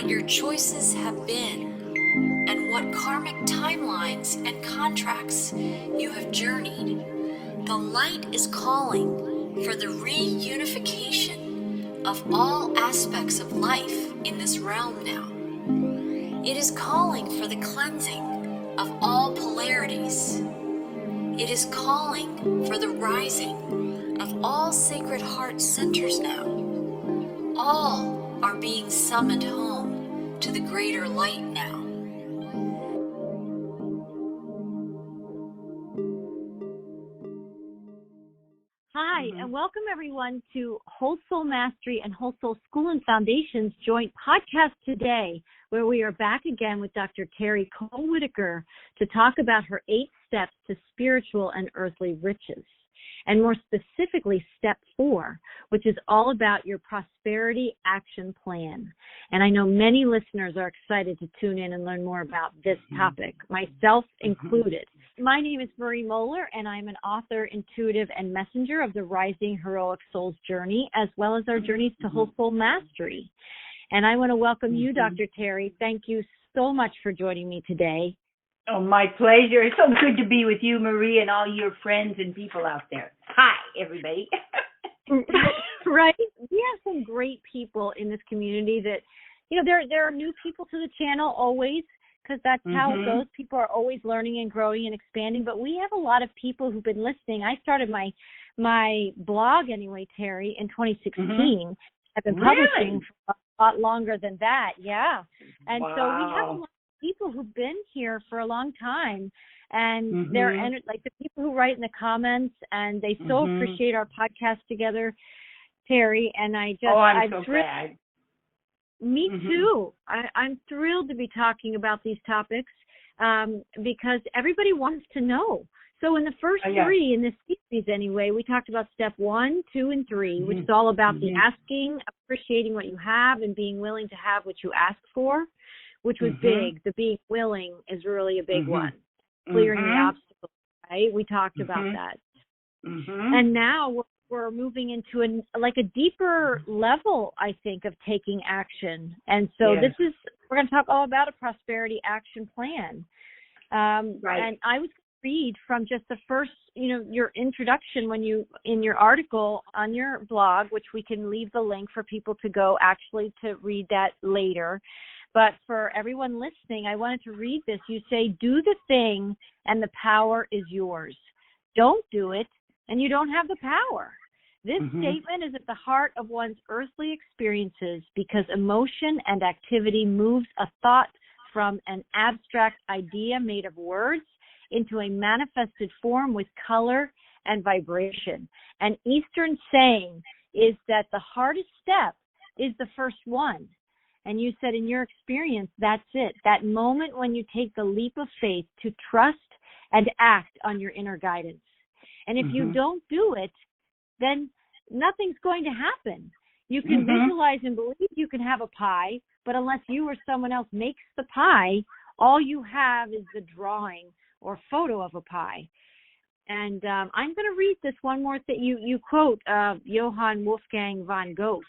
what your choices have been, and what karmic timelines and contracts you have journeyed. The light is calling for the reunification of all aspects of life in this realm now. It is calling for the cleansing of all polarities. It is calling for the rising of all sacred heart centers now. All are being summoned home to the greater light now. Hi, and welcome everyone to Whole Soul Mastery and Whole Soul School and Foundation's joint podcast today, where we are back again with Dr. Terry Cole-Whittaker to talk about her 8 steps to spiritual and earthly riches, and more specifically, step 4, which is all about your prosperity action plan. And I know many listeners are excited to tune in and learn more about this topic, myself included. My name is Marie Mohler, and I'm an author, intuitive, and messenger of the Rising Heroic Souls journey, as well as our journeys to Whole Soul Mastery. And I want to welcome you, Dr. Terry. Thank you so much for joining me today. Oh, my pleasure. It's so good to be with you, Marie, and all your friends and people out there. Hi, everybody. Right. We have some great people in this community that, there are new people to the channel always, because that's how it goes. People are always learning and growing and expanding, but we have a lot of people who've been listening. I started my blog anyway, Terry, in 2016. I've been publishing for a lot longer than that, yeah. And so we have a lot of people who've been here for a long time, and they're like the people who write in the comments, and they so appreciate our podcast together, Terry, and I'm so glad. Me too. I'm thrilled to be talking about these topics because everybody wants to know. So in the first 3, in this series anyway, we talked about step 1, 2, and 3, which is all about the asking, appreciating what you have, and being willing to have what you ask for, which was big. The being willing is really a big one. Clearing the obstacles, right? We talked about that. And now we're moving into a deeper level, I think, of taking action. And so we're going to talk all about a prosperity action plan. And I was read from just the first, your introduction in your article on your blog, which we can leave the link for people to go actually to read that later. But for everyone listening, I wanted to read this. You say, do the thing and the power is yours. Don't do it and you don't have the power. This statement is at the heart of one's earthly experiences because emotion and activity moves a thought from an abstract idea made of words into a manifested form with color and vibration. An Eastern saying is that the hardest step is the first one. And you said in your experience, that's it. That moment when you take the leap of faith to trust and act on your inner guidance. And if you don't do it, then nothing's going to happen. You can visualize and believe you can have a pie, but unless you or someone else makes the pie, all you have is the drawing or photo of a pie. And I'm going to read this one more thing. You quote Johann Wolfgang von Goethe,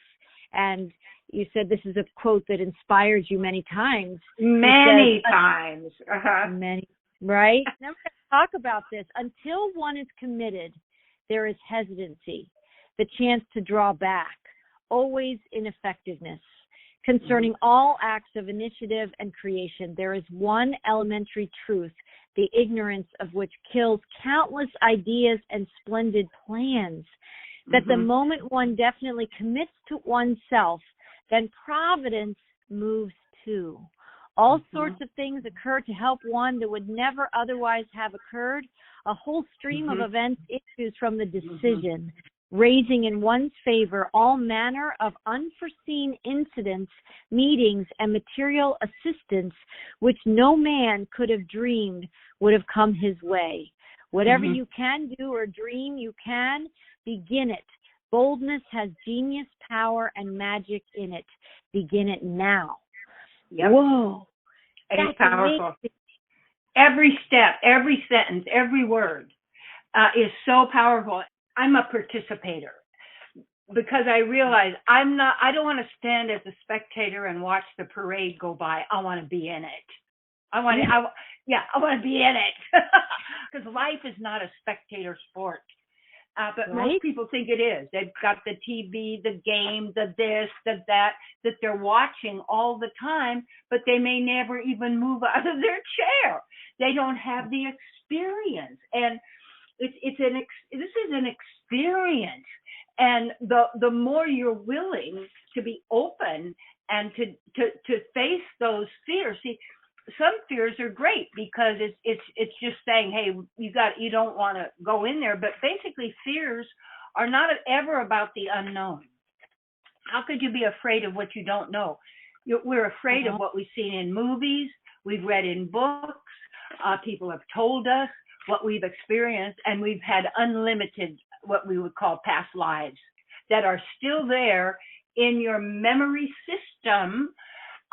and you said this is a quote that inspires you many times. Many times. Many, right? Now we're going to talk about this. Until one is committed, there is hesitancy, the chance to draw back, always ineffectiveness. Concerning all acts of initiative and creation, there is one elementary truth, the ignorance of which kills countless ideas and splendid plans. That the moment one definitely commits to oneself, then providence moves too. All sorts of things occur to help one that would never otherwise have occurred. A whole stream of events issues from the decision, raising in one's favor all manner of unforeseen incidents, meetings, and material assistance which no man could have dreamed would have come his way. Whatever you can do or dream you can, begin it. Boldness has genius, power, and magic in it. Begin it now. Yep. Whoa. It's powerful. Amazing. Every step, every sentence, every word is so powerful. I'm a participator. because I realize I don't want to stand as a spectator and watch the parade go by. I want to be in it. I want to be in it. Because life is not a spectator sport. But most people think it is. They've got the TV, the game, the this, the that they're watching all the time, but they may never even move out of their chair. They don't have the experience. And this is an experience. And the more you're willing to be open and to face those fears. See, some fears are great because it's just saying, hey, you don't want to go in there. But basically, fears are not ever about the unknown. How could you be afraid of what you don't know? We're afraid of what we've seen in movies, we've read in books, people have told us what we've experienced, and we've had unlimited, what we would call past lives that are still there in your memory system.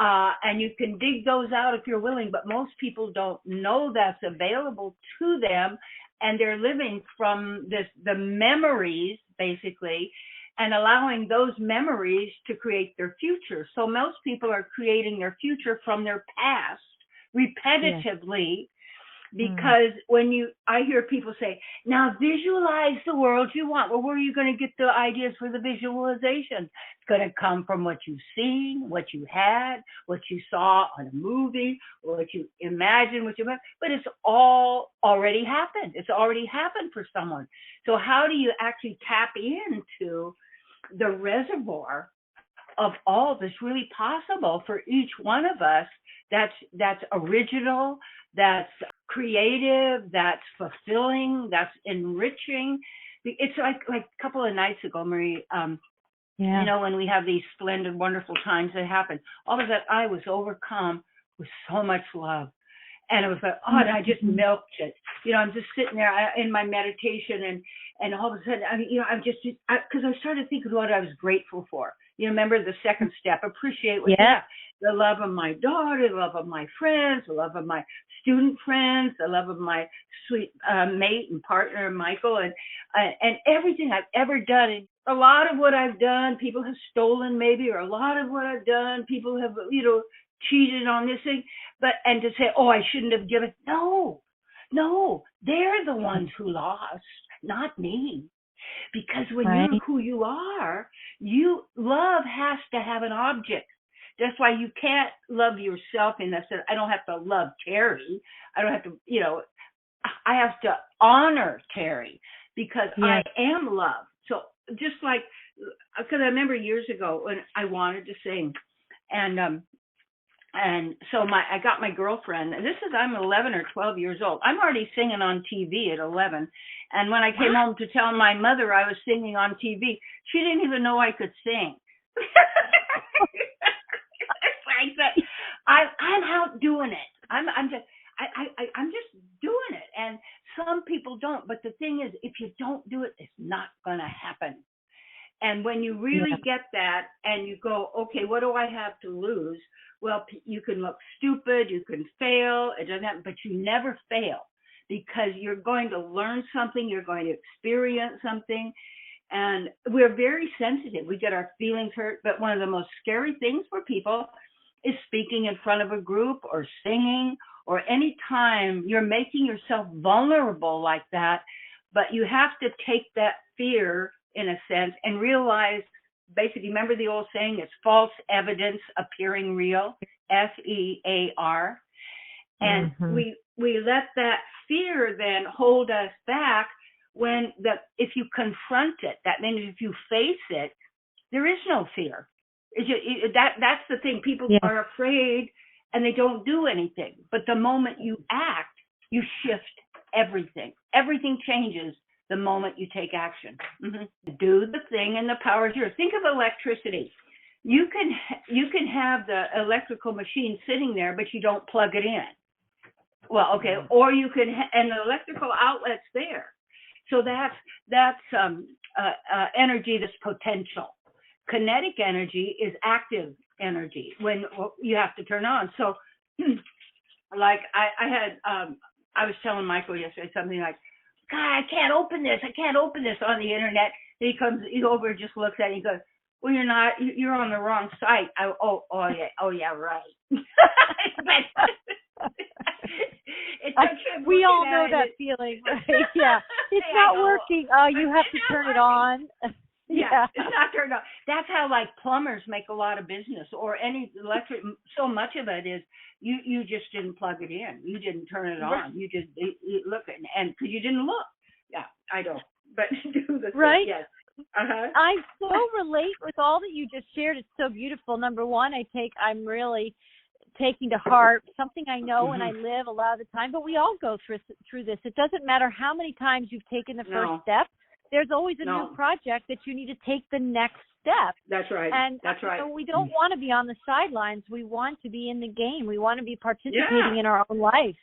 And you can dig those out if you're willing, but most people don't know that's available to them, and they're living from the memories, basically, and allowing those memories to create their future. So most people are creating their future from their past repetitively, because I hear people say, now visualize the world you want. Well, where are you going to get the ideas for the visualization? It's going to come from what you've seen, what you had, what you saw on a movie, or what you imagined, but it's all already happened. It's already happened for someone. So how do you actually tap into the reservoir of all that's really possible for each one of us? That's original, that's creative, that's fulfilling, that's enriching. It's like a couple of nights ago, Marie, you know, when we have these splendid, wonderful times that happen, all of that, I was overcome with so much love. And it was like, and I just milked it. You know, I'm just sitting there in my meditation, and all of a sudden, because I started thinking what I was grateful for. You remember the second step, appreciate what the love of my daughter, the love of my friends, the love of my student friends, the love of my sweet mate and partner, Michael, and everything I've ever done. And a lot of what I've done, people have stolen maybe, or a lot of what I've done, people have, cheated on this thing, and to say, oh, I shouldn't have given. No, they're the ones who lost, not me. Because when you're who you are, love has to have an object. That's why you can't love yourself in that sense. I don't have to love Terry. I don't have to, I have to honor Terry because I am love. So just like, because I remember years ago when I wanted to sing, and so I got my girlfriend, and I'm 11 or 12 years old. I'm already singing on TV at 11. And when I came home to tell my mother I was singing on TV, she didn't even know I could sing. I'm out doing it. I'm just doing it. And some people don't. But the thing is, if you don't do it, it's not going to happen. And when you really get that and you go, okay, what do I have to lose? Well, you can look stupid, you can fail, it doesn't happen, but you never fail because you're going to learn something, you're going to experience something. And we're very sensitive. We get our feelings hurt. But one of the most scary things for people is speaking in front of a group or singing, or any time you're making yourself vulnerable like that. But you have to take that fear, in a sense, and realize, basically, remember the old saying, it's false evidence appearing real, FEAR. And we let that fear then hold us back if you confront it. That means if you face it, there is no fear. That's the thing. People are afraid and they don't do anything. But the moment you act, you shift everything. Everything changes the moment you take action. Do the thing and the power is yours. Think of electricity. You can have the electrical machine sitting there, but you don't plug it in. Well, okay, or you can, and the electrical outlet's there. So that's energy that's potential. Kinetic energy is active energy when you have to turn on. So, like I was telling Michael yesterday something like, God, I can't open this on the internet. He comes over, just looks at it, and goes, well, you're not, you're on the wrong site. Oh yeah, right. We all know that feeling, right? Yeah. It's not working. You have to turn it on. Yeah, it's not turned on. That's how, like, plumbers make a lot of business, or any electric. So much of it is you just didn't plug it in. You didn't turn it on. You just look at it, and because you didn't look. Yeah, I don't. But do the right. Thing, yes. Uh-huh. I so relate with all that you just shared. It's so beautiful. Number one, I'm really taking to heart something I know and I live a lot of the time, but we all go through this. It doesn't matter how many times you've taken the first step. There's always a new project that you need to take the next step. That's right. And that's right. So we don't want to be on the sidelines. We want to be in the game. We want to be participating in our own life.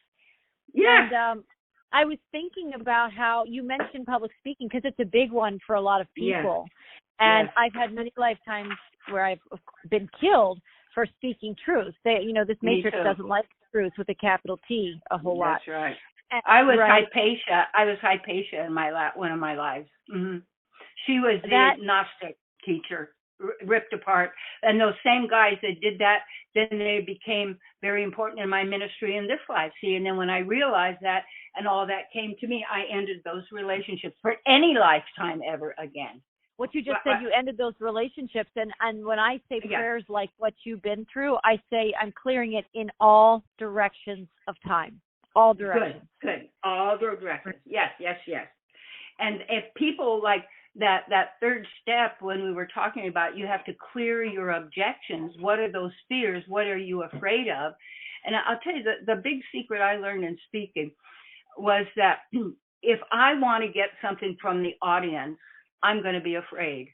Yeah. And I was thinking about how you mentioned public speaking, because it's a big one for a lot of people. Yes. And I've had many lifetimes where I've been killed for speaking truth. This matrix doesn't like truth with a capital T a whole lot. That's right. And, I was Hypatia. I was Hypatia in one of my lives. Mm-hmm. She was the Gnostic teacher, ripped apart. And those same guys that did that, then they became very important in my ministry in this life. See, and then when I realized that and all that came to me, I ended those relationships for any lifetime ever again. What you just said, you ended those relationships. And when I say prayers like what you've been through, I say I'm clearing it in all directions of time. All directions. Good. All directions. Yes. And if people like that third step, when we were talking about, you have to clear your objections. What are those fears? What are you afraid of? And I'll tell you, the big secret I learned in speaking was that if I want to get something from the audience, I'm going to be afraid.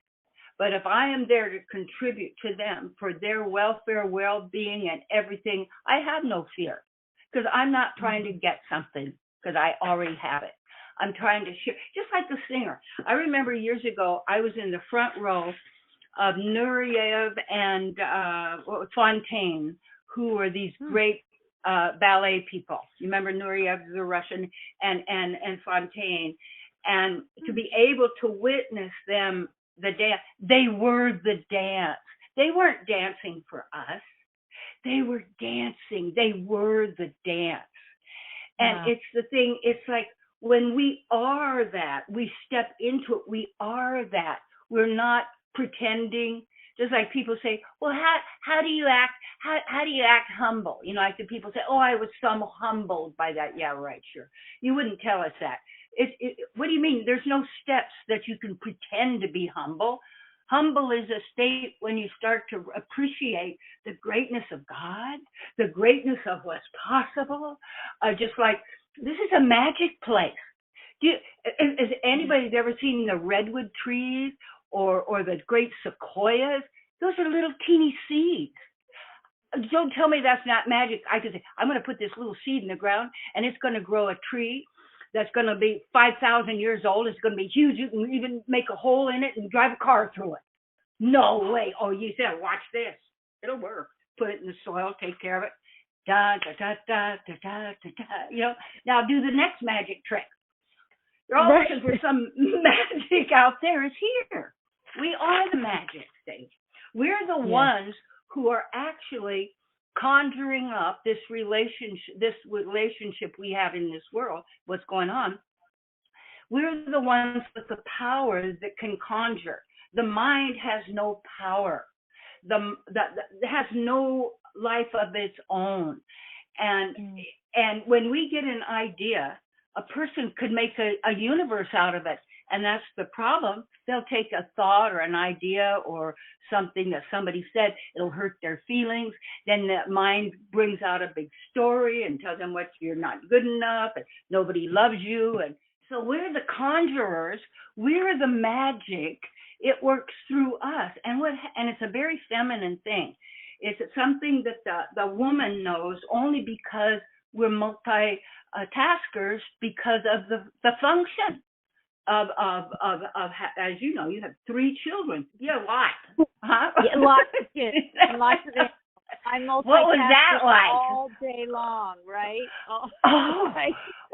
But if I am there to contribute to them for their welfare, well-being, and everything, I have no fear, because I'm not trying to get something because I already have it. I'm trying to share, just like the singer. I remember years ago, I was in the front row of Nureyev and Fontaine, who were these great ballet people. You remember Nureyev, the Russian, and Fontaine. And to be able to witness them, the dance, they were the dance. They weren't dancing for us. They were dancing. They were the dance. And it's the thing, it's like when we are that, we step into it, we are that. We're not pretending. Just like people say, well, how do you act? How do you act humble? Like the people say, oh, I was so humbled by that. Yeah, right, sure. You wouldn't tell us that. What do you mean? There's no steps that you can pretend to be humble. Humble is a state when you start to appreciate the greatness of God, the greatness of what's possible. Just like, this is a magic place. Has anybody ever seen the redwood trees or the great sequoias? Those are little teeny seeds. Don't tell me that's not magic. I could say, I'm going to put this little seed in the ground, and it's going to grow a tree that's going to be 5,000 years old. It's going to be huge. You can even make a hole in it and drive a car through it. No way. Oh, you said, watch this. It'll work. Put it in the soil, take care of it. Da, da, da, da, da, da, da, da. Now do the next magic trick. You're all looking for some magic out there. It's here. We are the magic stage. We're the ones who are actually conjuring up this relationship we have in this world, what's going on. We're the ones with the power that can conjure. The mind has no power. That has no life of its own. And when we get an idea, a person could make a universe out of it. And that's the problem. They'll take a thought or an idea or something that somebody said, it'll hurt their feelings. Then that mind brings out a big story and tells them you're not good enough and nobody loves you. And so we're the conjurers. We're the magic. It works through us. And it's a very feminine thing. It's something that the woman knows only because we're multitaskers because of the function. Of as you know, you have 3 children. Yeah, lots. Huh? Yeah, lots of kids. Lots of it. I'm multitasking what was that like? All day long, right?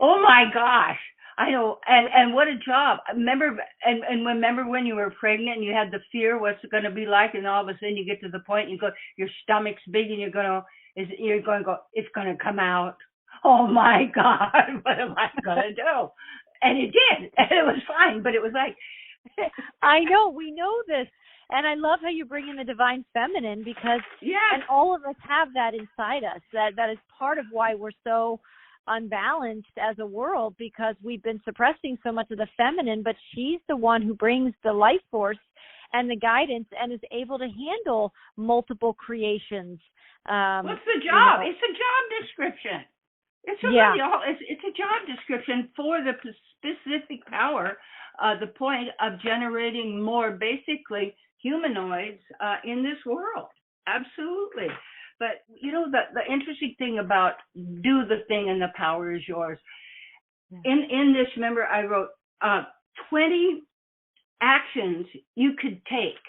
Oh my gosh. I know, and what a job. Remember, and remember when you were pregnant and you had the fear, what's it going to be like, and all of a sudden you get to the point and you go, your stomach's big, and you're going to go, it's going to come out. Oh my God, what am I going to do? And it did, and it was fine, but it was like, I know, we know this. And I love how you bring in the divine feminine, because and all of us have that inside us. That is part of why we're so unbalanced as a world, because we've been suppressing so much of the feminine, but she's the one who brings the life force and the guidance and is able to handle multiple creations. What's the job? It's a job description. It's a job description for the specific power, the point of generating more basically humanoids in this world. Absolutely. But the interesting thing about do the thing and the power is yours. In this, remember, I wrote 20 actions you could take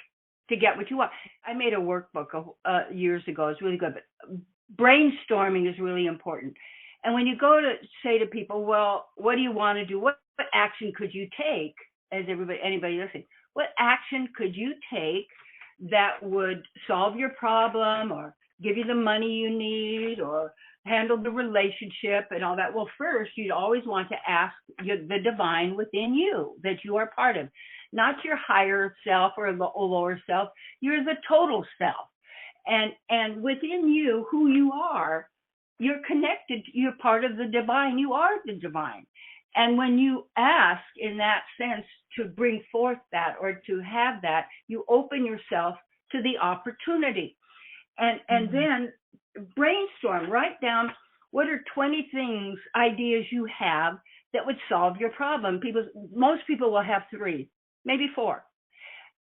to get what you want. I made a workbook years ago. It's really good, but brainstorming is really important. And when you go to say to people, well, what do you want to do? What action could you take? As anybody listening, what action could you take that would solve your problem or give you the money you need or handle the relationship and all that? Well, first, you'd always want to ask the divine within you that you are part of, not your higher self or lower self. You're the total self. And within you, who you are, you're connected. You're part of the divine. You are the divine. And when you ask in that sense to bring forth that or to have that, you open yourself to the opportunity. And then brainstorm, write down what are 20 things, ideas you have that would solve your problem. Most people will have 3, maybe 4,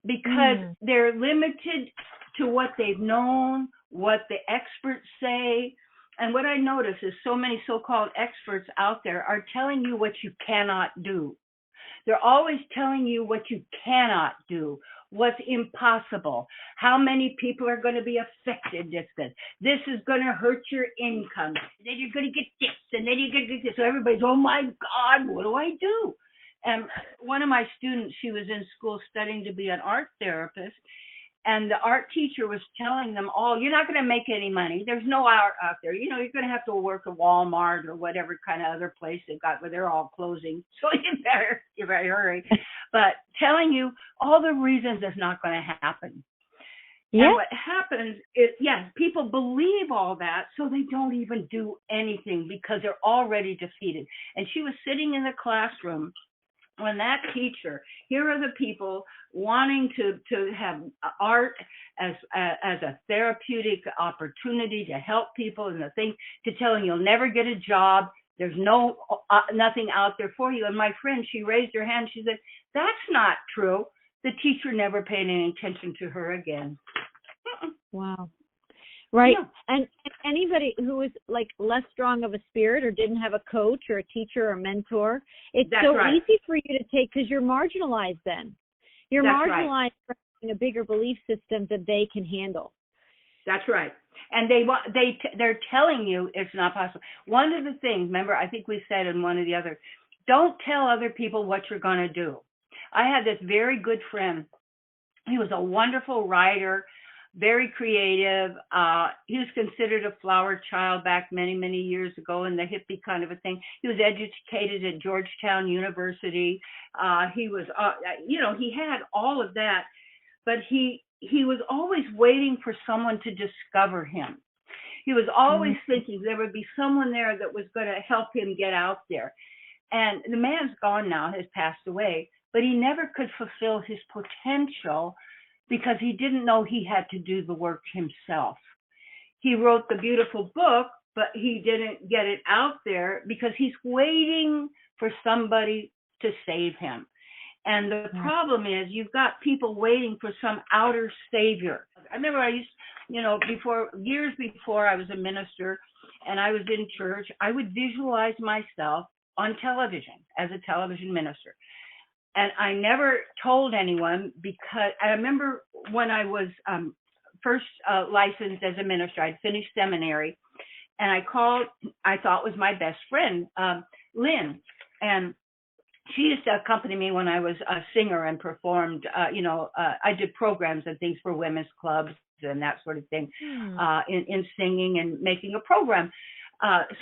because they're limited to what they've known, what the experts say. And what I notice is so many so-called experts out there are telling you what you cannot do. They're always telling you what you cannot do, what's impossible, how many people are going to be affected with this. This is going to hurt your income. Then you're going to get this, and then you're going to get this. So everybody's, oh my God, what do I do? And one of my students, she was in school studying to be an art therapist. And the art teacher was telling them all, you're not going to make any money. There's no art out there. You're going to have to work at Walmart or whatever kind of other place they've got where they're all closing. So you better hurry. But telling you all the reasons it's not going to happen. Yeah. And what happens is, people believe all that, so they don't even do anything because they're already defeated. And she was sitting in the classroom when that teacher, here are the people wanting to have art as a therapeutic opportunity to help people, and the thing to telling you'll never get a job, there's nothing out there for you. And my friend, she raised her hand, she said, that's not true. The teacher never paid any attention to her again. Wow. Right. Yeah. And anybody who is like less strong of a spirit or didn't have a coach or a teacher or mentor, it's That's so right. easy for you to take because you're marginalized then. You're That's marginalized right. for a bigger belief system that they can handle. That's right. And they're telling you it's not possible. One of the things, remember, I think we said in one of the other, don't tell other people what you're going to do. I had this very good friend. He was a wonderful writer, very creative. He was considered a flower child back many, many years ago in the hippie kind of a thing. He was educated at Georgetown University. He was, he had all of that, but he was always waiting for someone to discover him. He was always thinking there would be someone there that was going to help him get out there. And the man's gone now, has passed away, but he never could fulfill his potential because he didn't know he had to do the work himself. He wrote the beautiful book, but he didn't get it out there because he's waiting for somebody to save him. And the problem is you've got people waiting for some outer savior. I remember I used, years before I was a minister and I was in church, I would visualize myself on television as a television minister. And I never told anyone because I remember when I was first licensed as a minister, I'd finished seminary, and I called, I thought was my best friend, Lynn. And she used to accompany me when I was a singer and performed, I did programs and things for women's clubs and that sort of thing, in singing and making a program.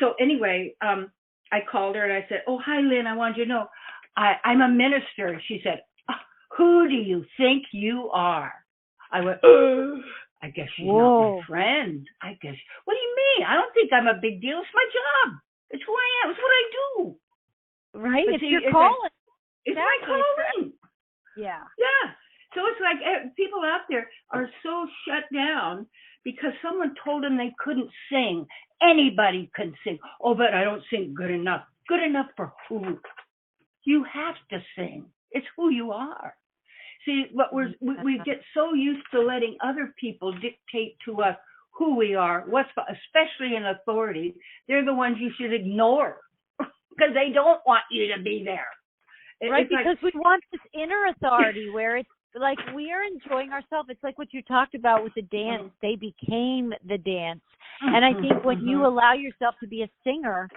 So anyway, I called her and I said, "Oh, hi, Lynn. I wanted you to know I'm a minister." She said, "Who do you think you are?" I went, I guess she's not my friend. I guess. What do you mean? I don't think I'm a big deal. It's my job. It's who I am. It's what I do. Right. It's your calling. It's my calling. Yeah. Yeah. So it's like people out there are so shut down because someone told them they couldn't sing. Anybody can sing. Oh, but I don't sing good enough. Good enough for who? You have to sing. It's who you are. See, what we get so used to letting other people dictate to us who we are, especially in authority. They're the ones you should ignore because they don't want you to be there. Right, because we want this inner authority where it's like we are enjoying ourselves. It's like what you talked about with the dance. They became the dance. And I think when you allow yourself to be a singer,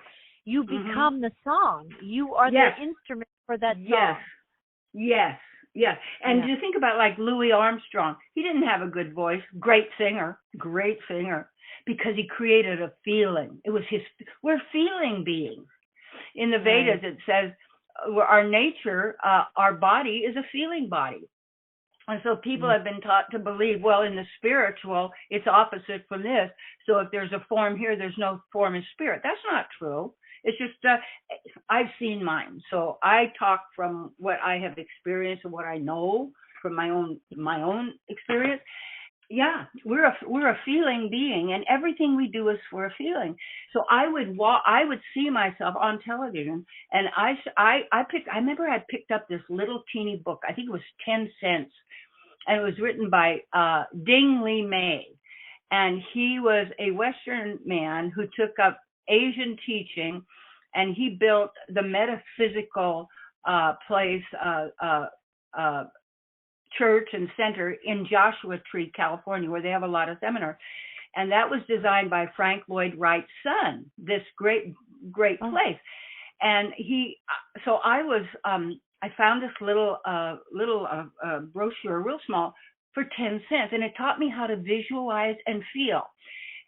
you become the song. You are the instrument for that song. Yes. And you think about like Louis Armstrong. He didn't have a good voice. Great singer. Because he created a feeling. We're feeling beings. In the Vedas, it says our nature, our body is a feeling body. And so people have been taught to believe, well, in the spiritual, it's opposite from this. So if there's a form here, there's no form in spirit. That's not true. It's just, I've seen mine. So I talk from what I have experienced and what I know from my own experience. Yeah, we're a feeling being, and everything we do is for a feeling. So I would see myself on television, and I remember I picked up this little teeny book. I think it was 10 cents, and it was written by Ding Li Mei, and he was a Western man who took up Asian teaching, and he built the metaphysical place. Church and center in Joshua Tree, California, where they have a lot of seminars. And that was designed by Frank Lloyd Wright's son, this great place. And I found this little brochure, real small, for 10 cents. And it taught me how to visualize and feel.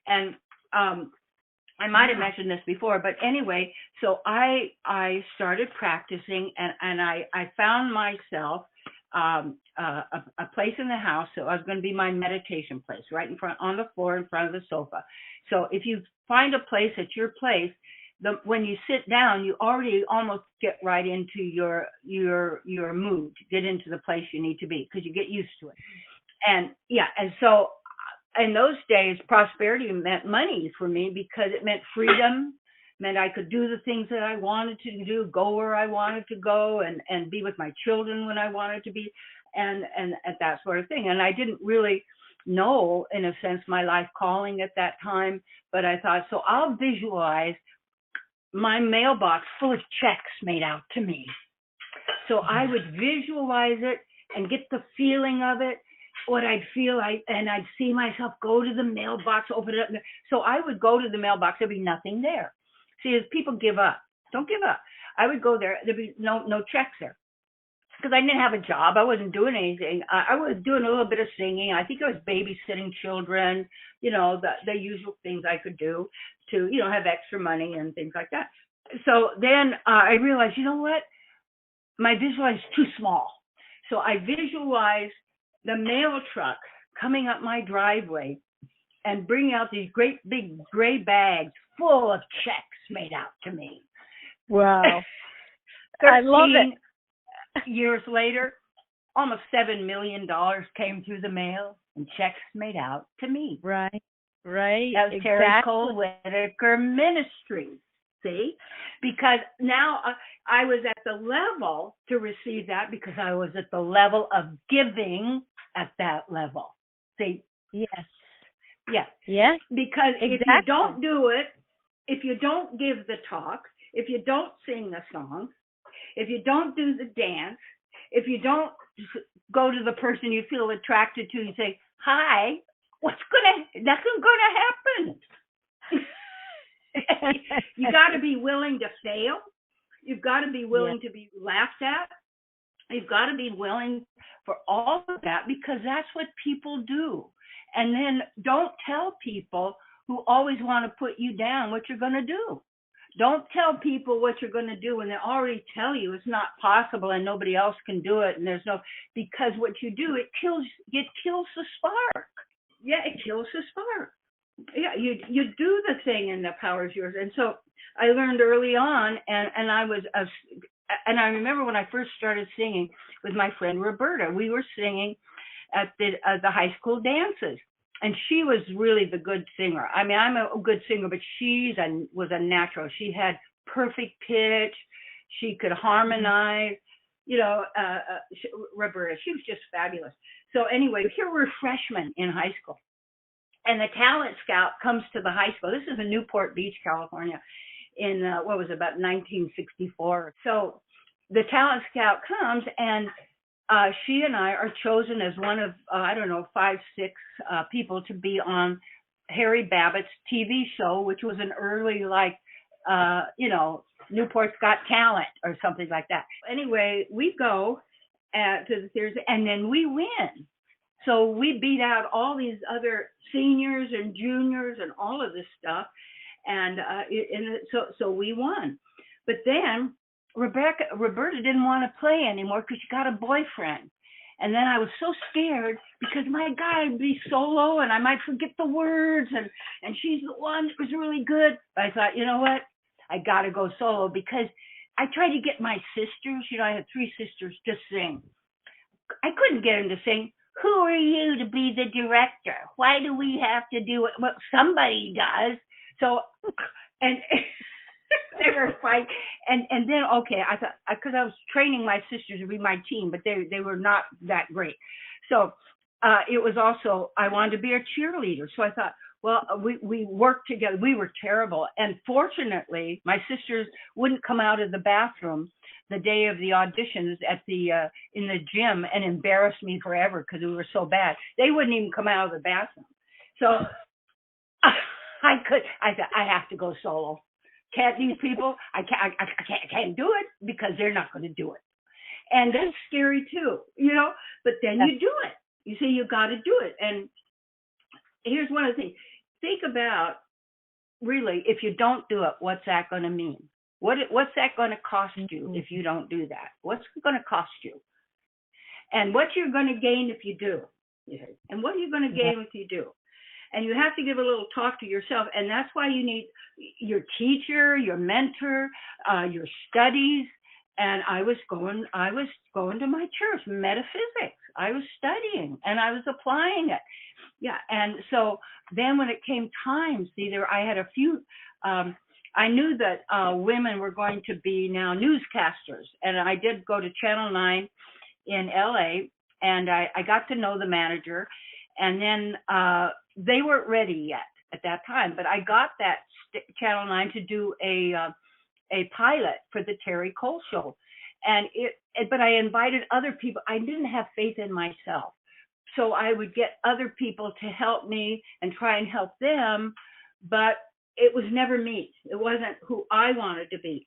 And I might have mentioned this before, but anyway, so I started practicing, and I found myself a place in the house. So I was going to be my meditation place, right in front, on the floor in front of the sofa. So if you find a place at your place, when you sit down, you already almost get right into your mood, get into the place you need to be, because you get used to it. And so in those days, prosperity meant money for me because it meant freedom. Meant I could do the things that I wanted to do, go where I wanted to go, and be with my children when I wanted to be, and that sort of thing. And I didn't really know, in a sense, my life calling at that time, but I thought, so I'll visualize my mailbox full of checks made out to me. So I would visualize it and get the feeling of it, what I'd feel, and I'd see myself go to the mailbox, open it up. So I would go to the mailbox, there'd be nothing there. See, as people give up, don't give up. I would go there. There'd be no checks there because I didn't have a job. I wasn't doing anything. I was doing a little bit of singing. I think I was babysitting children, the usual things I could do to, have extra money and things like that. So then I realized, you know what? My visualize is too small. So I visualized the mail truck coming up my driveway and bringing out these great big gray bags full of checks made out to me. Wow. I love it. Years later, almost $7 million came through the mail and checks made out to me. Right. That was exactly. Terry Cole-Whittaker Ministries. See? Because now I was at the level to receive that because I was at the level of giving at that level. See? Yes. Yes. Yes. Because if you don't do it, if you don't give the talk, if you don't sing the song, if you don't do the dance, if you don't go to the person you feel attracted to and say, hi, nothing's gonna happen. You got to be willing to fail. You've got to be willing to be laughed at. You've got to be willing for all of that, because that's what people do. And then don't tell people who always want to put you down what you're going to do. Don't tell people what you're going to do when they already tell you it's not possible and nobody else can do it. And there's no, because what you do, it kills the spark. Yeah, it kills the spark. Yeah, you do the thing and the power is yours. And so I learned early on, and I remember when I first started singing with my friend Roberta, we were singing at the high school dances. And she was really the good singer. I mean, I'm a good singer, but was a natural. She had perfect pitch. She could harmonize. Roberta, she was just fabulous. So anyway, here we're freshmen in high school. And the talent scout comes to the high school. This is in Newport Beach, California, in, about 1964. So the talent scout comes, and she and I are chosen as one of, 5, 6 people to be on Harry Babbitt's TV show, which was an early, Newport's Got Talent or something like that. Anyway, we go to the theater, and then we win. So we beat out all these other seniors and juniors and all of this stuff. And so we won. But then Roberta didn't want to play anymore because she got a boyfriend. And then I was so scared because my God, I'd be solo and I might forget the words, and she's the one that was really good. But I thought, you know what? I got to go solo, because I tried to get my sisters, I had 3 sisters, to sing. I couldn't get them to sing. Who are you to be the director? Why do we have to do it? Well, somebody does. So, and they were fighting. And then, okay, I thought, because I was training my sisters to be my team, but they were not that great. So it was also, I wanted to be a cheerleader. So I thought, well, we worked together. We were terrible. And fortunately, my sisters wouldn't come out of the bathroom the day of the auditions in the gym and embarrass me forever because we were so bad. They wouldn't even come out of the bathroom. So I thought, I have to go solo. Can't these people? I can't do it because they're not going to do it. And that's scary too, but then you do it. You say you got to do it. And here's one of the things. Think about, really, if you don't do it, what's that going to mean? What's that going to cost you if you don't do that? What's it going to cost you? And what you're going to gain if you do? And what are you going to gain if you do? And you have to give a little talk to yourself. And that's why you need your teacher, your mentor, your studies. And I was going to my church, metaphysics. I was studying and I was applying it. Yeah. And so then when it came time, I had a few, I knew that women were going to be now newscasters. And I did go to Channel 9 in LA, and I got to know the manager. And then they weren't ready yet at that time, but I got that Channel 9 to do a pilot for the Terry Cole show. And but I invited other people. I didn't have faith in myself. So I would get other people to help me and try and help them, but it was never me. It wasn't who I wanted to be.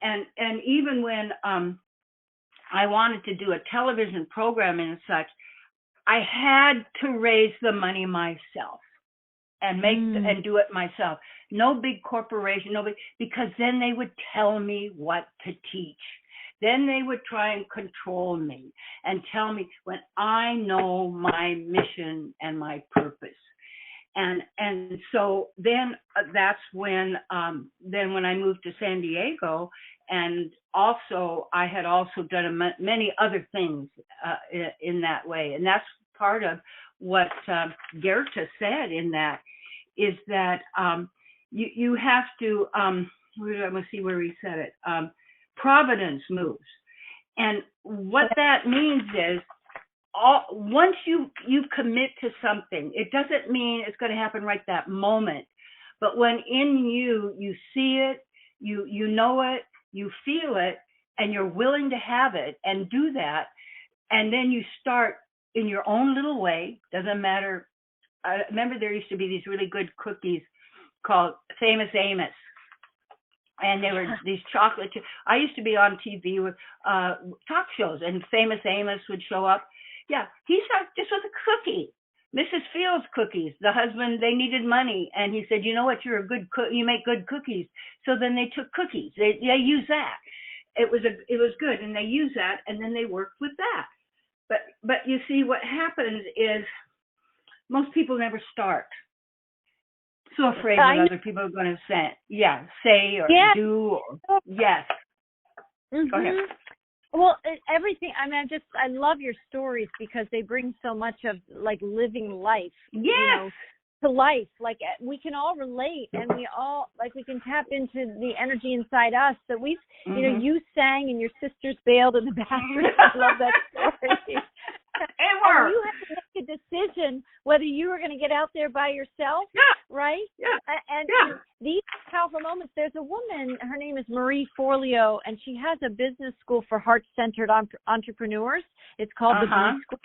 And even when I wanted to do a television program and such, I had to raise the money myself and and do it myself. No big corporation, because then they would tell me what to teach. Then they would try and control me and tell me when I know my mission and my purpose. And so then that's when when I moved to San Diego, and also I had also done many other things in that way. And that's part of what Goethe said in that, is that you have to, I'm going to see where he said it, providence moves. And what that means is, once you commit to something, it doesn't mean it's going to happen right that moment. But when in you see it, you know it, you feel it, and you're willing to have it and do that, and then you start in your own little way. Doesn't matter. I remember there used to be these really good cookies called Famous Amos. And they were these chocolate. I used to be on TV with talk shows, and Famous Amos would show up. Yeah, he started just with a cookie. Mrs. Fields cookies. The husband, they needed money, and he said, "You know what? You're a good cook. You make good cookies." So then they took cookies. They used that. It was good, and they used that, and then they worked with that. But you see, what happens is most people never start. So afraid what other people are going to say or do. Or, yes. Mm-hmm. Go ahead. Well, everything. I mean, I love your stories because they bring so much of like living life. Yes. You know, to life. Like we can all relate, and we can tap into the energy inside us that we've. You know, you sang and your sisters bailed in the bathroom. I love that story. And you had to make a decision whether you were going to get out there by yourself, right? Yeah. And these powerful moments. There's a woman. Her name is Marie Mohler, and she has a business school for heart-centered entrepreneurs. It's called the B School.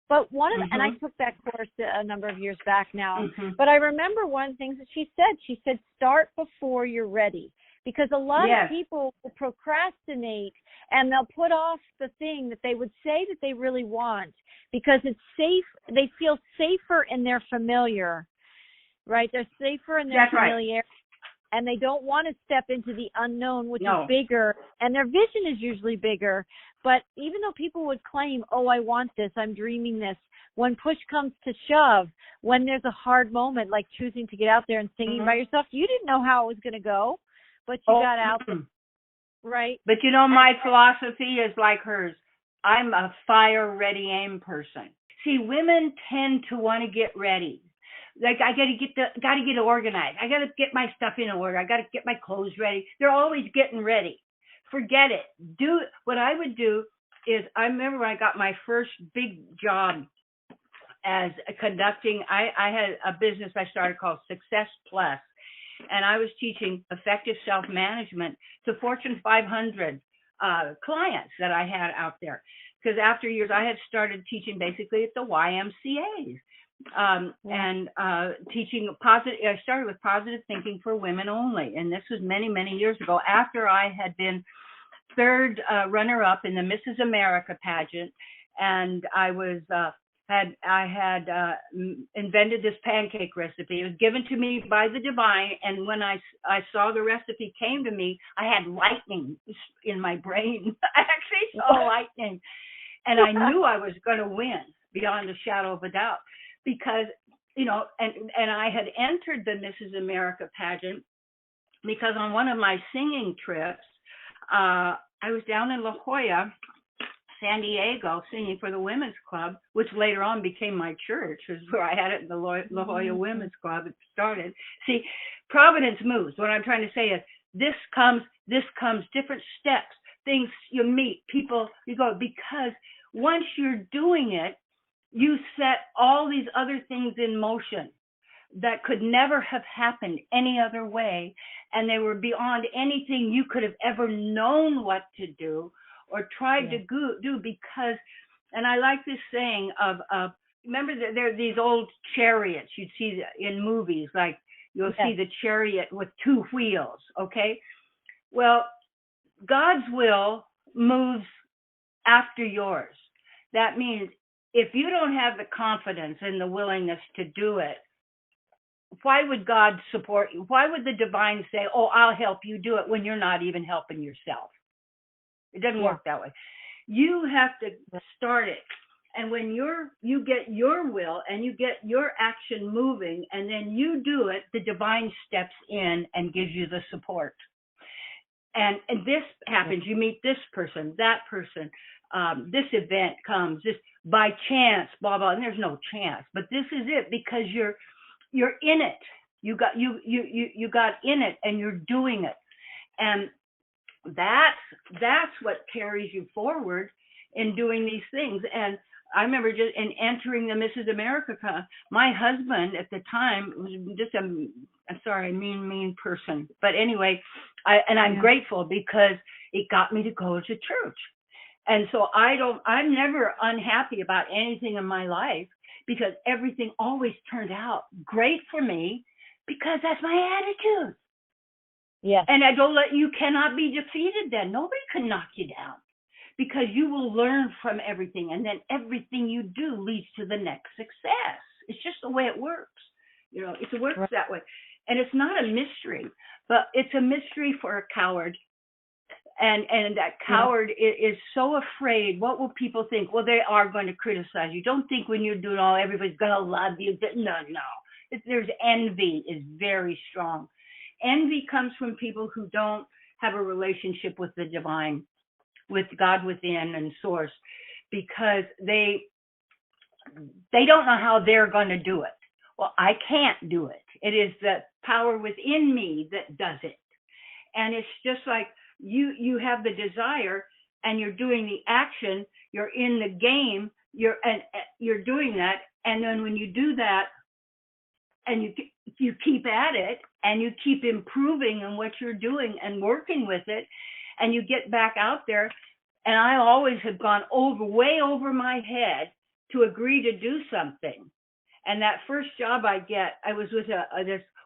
But one of and I took that course a number of years back now. But I remember one of the things that she said. She said, "Start before you're ready." Because a lot of people will procrastinate and they'll put off the thing that they would say that they really want because it's safe. They feel safer in their familiar, right? They're safer in their familiarity. And they don't want to step into the unknown, which is bigger. And their vision is usually bigger. But even though people would claim, "Oh, I want this, I'm dreaming this," when push comes to shove, when there's a hard moment, like choosing to get out there and singing by yourself, you didn't know how it was going to go. But you got out there, right? But you know, my philosophy is like hers. I'm a fire, ready, aim person. See, women tend to want to get ready. Like I got to get organized. I got to get my stuff in order. I got to get my clothes ready. They're always getting ready. Forget it. What I would do is, I remember when I got my first big job as conducting. I had a business I started called Success Plus. And I was teaching effective self-management to Fortune 500 clients that I had out there. Because after years, I had started teaching basically at the YMCAs and teaching positive. I started with positive thinking for women only. And this was many, many years ago, after I had been third runner-up in the Mrs. America pageant. And I was I had invented this pancake recipe. It was given to me by the divine, and when I saw the recipe came to me, I had lightning in my brain. I actually saw lightning, and I knew I was going to win beyond a shadow of a doubt because, you know, and I had entered the Mrs. America pageant because on one of my singing trips, I was down in La Jolla, San Diego, singing for the Women's Club, which later on became my church, was where I had it in the La Jolla Women's Club. It started. See, Providence moves. What I'm trying to say is this comes, different steps, things you meet, people you go, because once you're doing it, you set all these other things in motion that could never have happened any other way, and they were beyond anything you could have ever known what to do or tried to do, because, and I like this saying of remember that there are these old chariots you'd see in movies, like you'll see the chariot with two wheels, okay? Well, God's will moves after yours. That means if you don't have the confidence and the willingness to do it, why would God support you? Why would the divine say, "Oh, I'll help you do it," when you're not even helping yourself? It doesn't work that way. You have to start it. And when you get your will and you get your action moving and then you do it, the divine steps in and gives you the support. And this happens. You meet this person, that person. This event comes just by chance, blah, blah. And there's no chance. But this is it because you're in it. You got in it and you're doing it. And that's what carries you forward in doing these things. And I remember just in entering the Mrs. America, my husband at the time was just a mean person. But anyway, I'm grateful because it got me to go to church. And so I'm never unhappy about anything in my life because everything always turned out great for me because that's my attitude. Yes. And you cannot be defeated then. Nobody can knock you down, because you will learn from everything. And then everything you do leads to the next success. It's just the way it works. It works Right. that way. And it's not a mystery, but it's a mystery for a coward. And that coward is so afraid. What will people think? Well, they are going to criticize you. Don't think when you're doing all, everybody's going to love you. No. There's envy is very strong. Envy comes from people who don't have a relationship with the divine, with God within and source, because they don't know how they're going to do it. Well, I can't do it. It is the power within me that does it. And it's just like you have the desire and you're doing the action, you're in the game, you're doing that. And then when you do that and you keep at it and you keep improving on what you're doing and working with it, and you get back out there. And I always have gone way over my head to agree to do something. And that first job I was with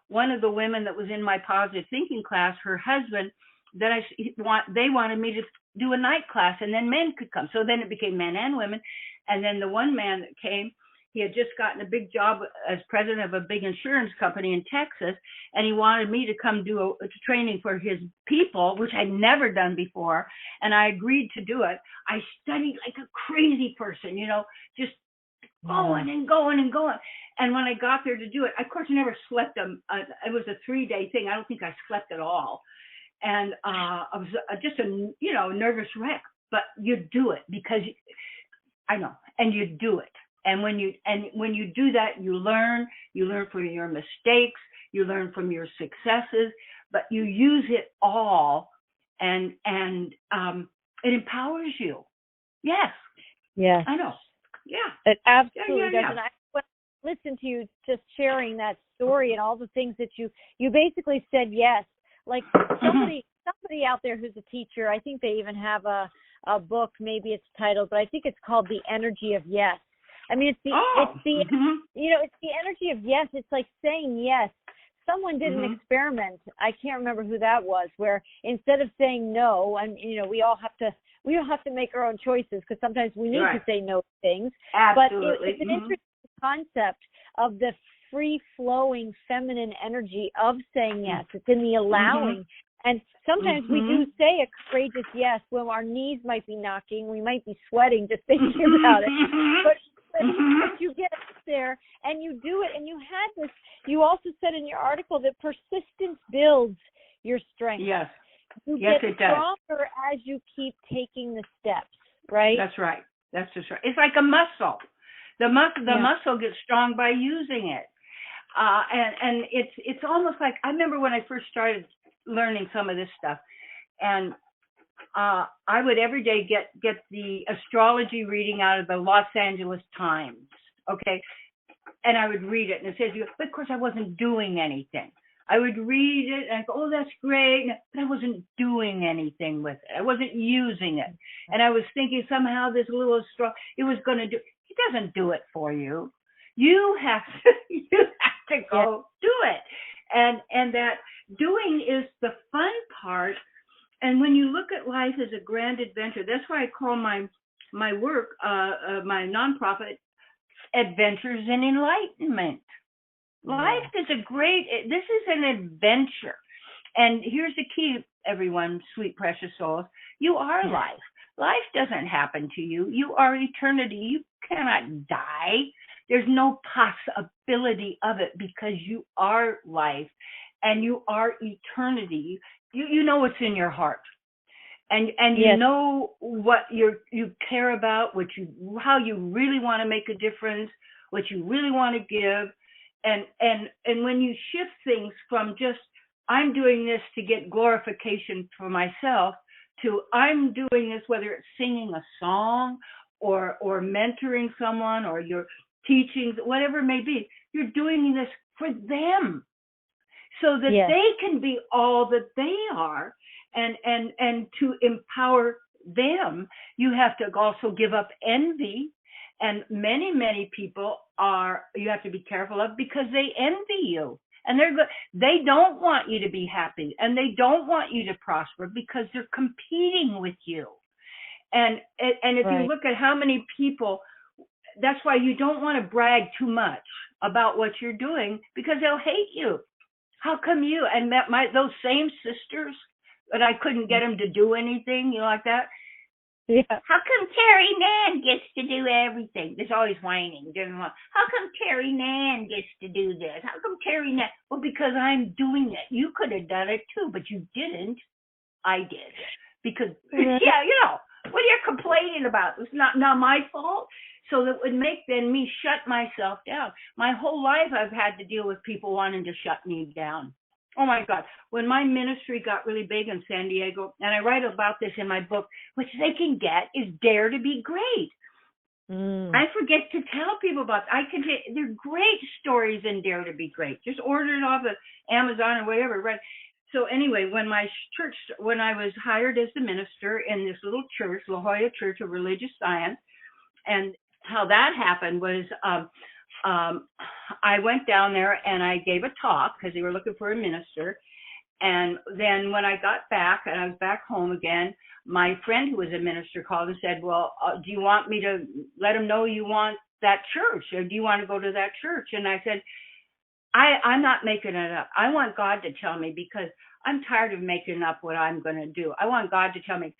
one of the women that was in my positive thinking class. Her husband, they wanted me to do a night class, and then men could come. So then it became men and women. And then the one man that came, he had just gotten a big job as president of a big insurance company in Texas, and he wanted me to come do a training for his people, which I'd never done before. And I agreed to do it. I studied like a crazy person, just going and going and going. And when I got there to do it, of course, I never slept. It was a 3-day thing. I don't think I slept at all. And I was just a nervous wreck. But you do it because I know, and you do it. And when you do that, you learn from your mistakes, you learn from your successes, but you use it all, and it empowers you. Yes. Yes. I know. Yeah. It absolutely does. Yeah. And when I listened to you just sharing that story and all the things that you basically said yes. Like somebody out there who's a teacher, I think they even have a book, maybe it's titled, but I think it's called The Energy of Yes. I mean, it's the energy of yes. It's like saying yes. Someone did an experiment. I can't remember who that was, where instead of saying no, and we all have to make our own choices, because sometimes we need to say no to things. Absolutely. But it's an interesting concept of the free-flowing feminine energy of saying yes. It's in the allowing. And sometimes we do say a courageous yes when our knees might be knocking, we might be sweating just thinking about it. But you get out there and you do it, and you had this. You also said in your article that persistence builds your strength. Yes. You yes, get it does. stronger as you keep taking the steps, right? That's right. That's just right. It's like a muscle. The muscle gets strong by using it. And it's almost like, I remember when I first started learning some of this stuff, and I would every day get the astrology reading out of the Los Angeles Times, okay? And I would read it, and it says, but of course I wasn't doing anything. I would read it, and I go, oh, that's great, but I wasn't doing anything with it. I wasn't using it. And I was thinking somehow this little it was going to do, it doesn't do it for you. You have to go do it. And that doing is the fun part. And when you look at life as a grand adventure, that's why I call my work, my nonprofit, Adventures in Enlightenment. Life is this is an adventure. And here's the key, everyone, sweet, precious souls. You are life. Life doesn't happen to you. You are eternity. You cannot die. There's no possibility of it, because you are life and you are eternity. You know what's in your heart. And you know what you care about, how you really want to make a difference, what you really want to give. And when you shift things from just, I'm doing this to get glorification for myself, to I'm doing this, whether it's singing a song or mentoring someone, or your teachings, whatever it may be, you're doing this for them, so that they can be all that they are. And to empower them, you have to also give up envy. And many people you have to be careful of, because they envy you. And they don't want you to be happy, and they don't want you to prosper because they're competing with you. And if you look at how many people, that's why you don't want to brag too much about what you're doing, because they'll hate you. How come you and those same sisters that I couldn't get them to do anything, like that? Yeah. How come Terry Nan gets to do everything? There's always whining. How come Terry Nan gets to do this? How come Terry Nan? Well, because I'm doing it. You could have done it too, but you didn't. I did. Because, what are you complaining about? It's not my fault. So that would make then me shut myself down. My whole life I've had to deal with people wanting to shut me down. Oh my God. When my ministry got really big in San Diego, and I write about this in my book, which they can get, is Dare to Be Great. I forget to tell people about there are great stories in Dare to Be Great. Just order it off of Amazon or whatever. Right? So anyway, when I was hired as the minister in this little church, La Jolla Church of Religious Science, and how that happened was I went down there and I gave a talk because they were looking for a minister. And then when I got back and I was back home again, my friend who was a minister called and said, well, do you want me to let them know you want that church, or do you want to go to that church? And I said, I'm not making it up. I want God to tell me, because I'm tired of making up what I'm going to do. I want God to tell me.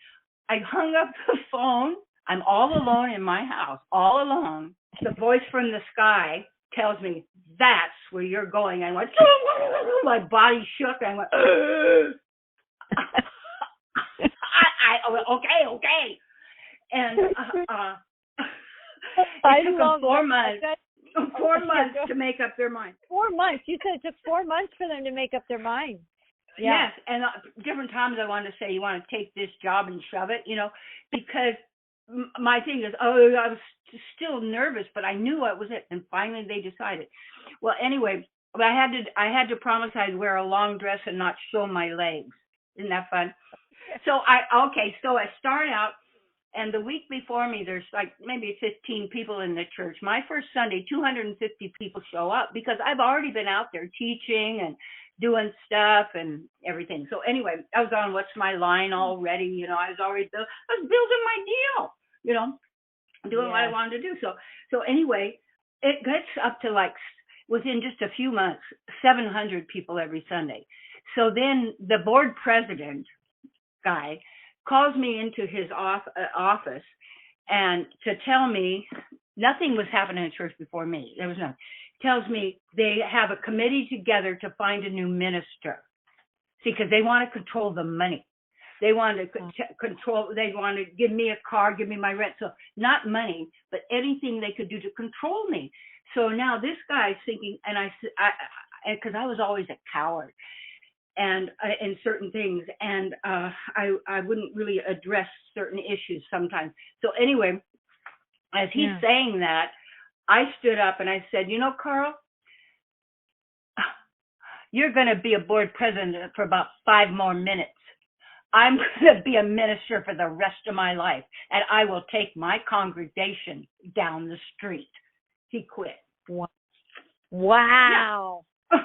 I hung up the phone. I'm all alone in my house, all alone. The voice from the sky tells me, that's where you're going. I went, my body shook. I went, I went, okay. And it took them 4 months. 4 months to make up their mind. 4 months. You said it took 4 months for them to make up their mind. Yeah. Yes, and different times I wanted to say, you want to take this job and shove it, because my thing is, I was still nervous, but I knew it was it. And finally they decided. Well, anyway, I had to promise I'd wear a long dress and not show my legs. Isn't that fun? So I start out, and the week before me, there's like maybe 15 people in the church. My first Sunday, 250 people show up, because I've already been out there teaching and doing stuff and everything. So anyway, I was on What's My Line already. I was building my deal, doing what I wanted to do. So anyway, it gets up to like within just a few months, 700 people every Sunday. So then the board president guy calls me into his office and to tell me nothing was happening in church before me. There was nothing. Tells me they have a committee together to find a new minister. See, because they want to control the money. They want to control, they want to give me a car, give me my rent. So not money, but anything they could do to control me. So now this guy's thinking, and because I was always a coward and in certain things, and I wouldn't really address certain issues sometimes. So anyway, as he's saying that, I stood up and I said, Carl, you're going to be a board president for about 5 more minutes. I'm going to be a minister for the rest of my life, and I will take my congregation down the street. He quit. Wow. Yeah.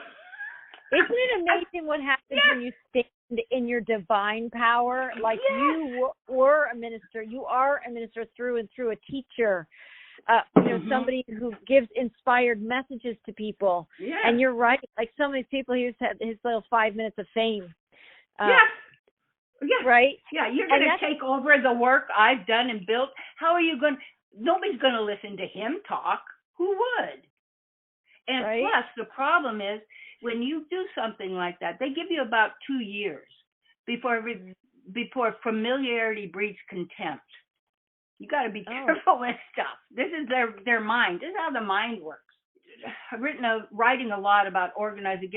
Isn't it amazing what happens when you stand in your divine power? Like you were a minister. You are a minister through and through, a teacher. Somebody who gives inspired messages to people. Yeah. And you're right. Like some of these people, he just had his little 5 minutes of fame. Right? Yeah, you're going to take over the work I've done and built. How are you going to, nobody's going to listen to him talk. Who would? And plus, the problem is, when you do something like that, they give you about 2 years before familiarity breeds contempt. You got to be careful with stuff. This is their mind. This is how the mind works. I've writing a lot about organizing.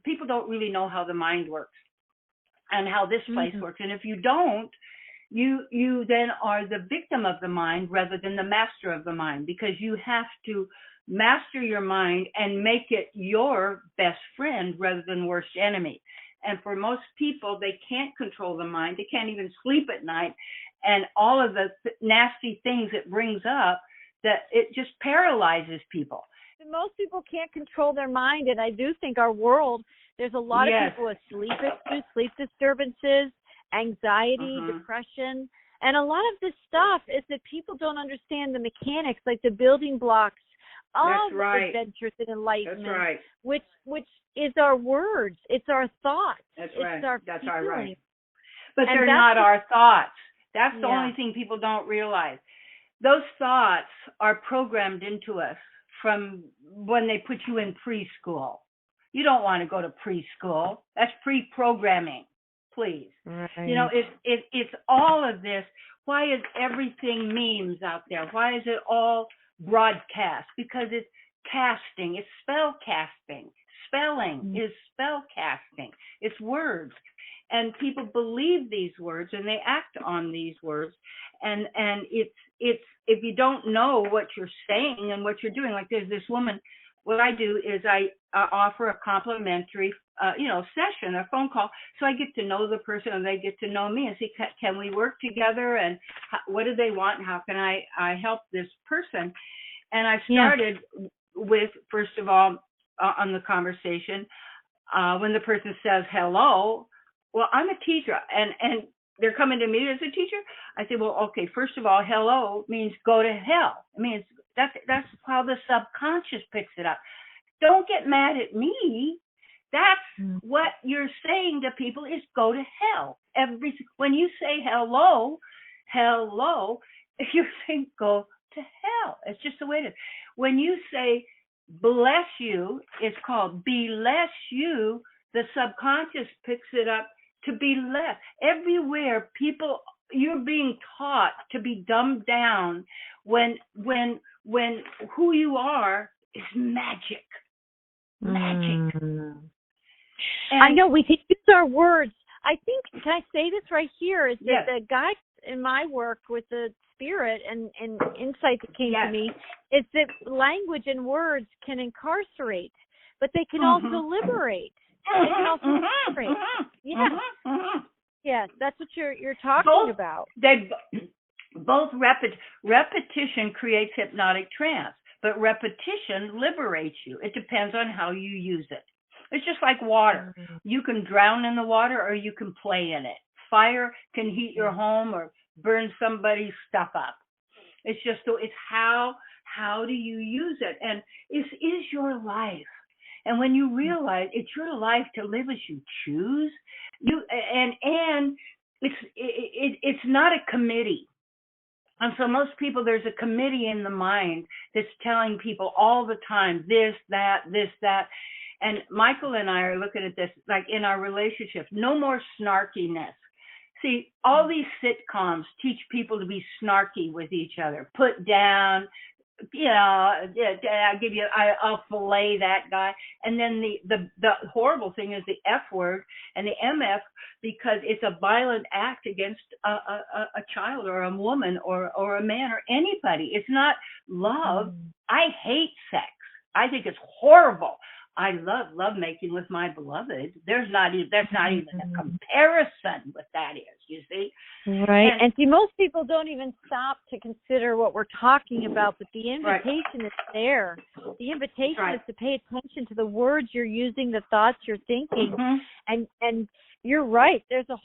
People don't really know how the mind works and how this place works. And if you don't, you then are the victim of the mind rather than the master of the mind, because you have to master your mind and make it your best friend rather than worst enemy. And for most people, they can't control the mind. They can't even sleep at night. And all of the nasty things it brings up, that it just paralyzes people. most people can't control their mind, and I do think our world, there's a lot of people with sleep issues, sleep disturbances, anxiety, depression, and a lot of this stuff is that people don't understand the mechanics, like the building blocks of adventures and enlightenment, which is our words, it's our thoughts, it's our feelings. But they're not our thoughts. That's the only thing people don't realize. Those thoughts are programmed into us from when they put you in preschool. You don't want to go to preschool. That's pre-programming, please. Right. You know, it's all of this. Why is everything memes out there? Why is it all broadcast? Because it's casting. It's spell casting. Spelling is spell casting. It's words. And people believe these words and they act on these words. And it's if you don't know what you're saying and what you're doing, like there's this woman, what I do is I offer a complimentary, session, a phone call. So I get to know the person and they get to know me and see, can we work together? And what do they want? How can I help this person? And I started with, first of all, on the conversation, when the person says hello, well, I'm a teacher and they're coming to me as a teacher. I say, well, okay, first of all, hello means go to hell. I mean, that's how the subconscious picks it up. Don't get mad at me. That's what you're saying to people is go to hell. When you say hello, you're saying go to hell. It's just the way it is. When you say bless you, it's called bless you. The subconscious picks it up to be less. Everywhere people, you're being taught to be dumbed down when who you are is magic. I know we can use our words. I think, can I say this right here, is that the guide in my work with the spirit and insight that came to me is that language and words can incarcerate, but they can also liberate. They can also liberate. Yes, that's what you're talking about. They both repetition creates hypnotic trance, but repetition liberates you. It depends on how you use it. It's just like water. You can drown in the water or you can play in it. Fire can heat your home or burn somebody's stuff up. It's just it's how do you use it? And it is your life. And when you realize it's your life to live as you choose, and it's not a committee. And so most people, there's a committee in the mind that's telling people all the time, this, that. And Michael and I are looking at this, like in our relationship, no more snarkiness. See, all these sitcoms teach people to be snarky with each other, put down, I'll fillet that guy. And then the horrible thing is the F word and the MF, because it's a violent act against a child or a woman or a man or anybody. It's not love. I hate sex. I think it's horrible. I love lovemaking with my beloved. That's not even a comparison what that is, you see. Right. And see, most people don't even stop to consider what we're talking about, but the invitation is there. The invitation is to pay attention to the words you're using, the thoughts you're thinking. And you're right. There's a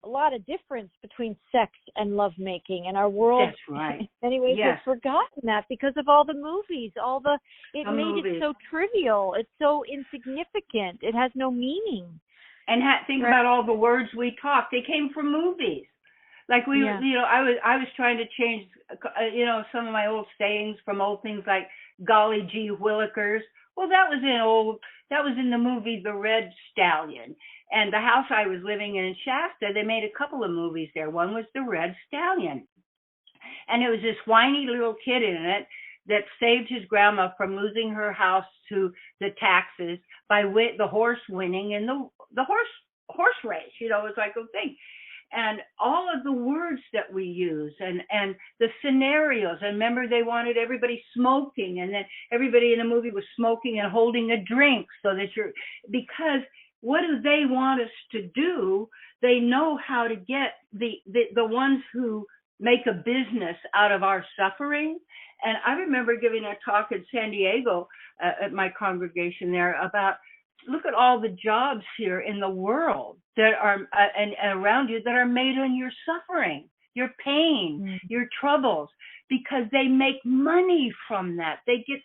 lot of difference between sex and lovemaking, and our world, in many ways, has forgotten that because of all the movies, it made it so trivial. It's so insignificant. It has no meaning. And think about all the words we talk. They came from movies. Like I was trying to change, some of my old sayings from old things like golly gee willikers. Well, that was in the movie The Red Stallion. And the house I was living in Shasta, they made a couple of movies there. One was The Red Stallion. And it was this whiny little kid in it that saved his grandma from losing her house to the taxes by the horse winning in the horse race. It was like a thing. And all of the words that we use and the scenarios. And remember, they wanted everybody smoking, and then everybody in the movie was smoking and holding a drink so that because what do they want us to do? They know how to get the ones who make a business out of our suffering. And I remember giving a talk in San Diego at my congregation there about, look at all the jobs here in the world that are and around you that are made on your suffering, your pain, your troubles, because they make money from that. They get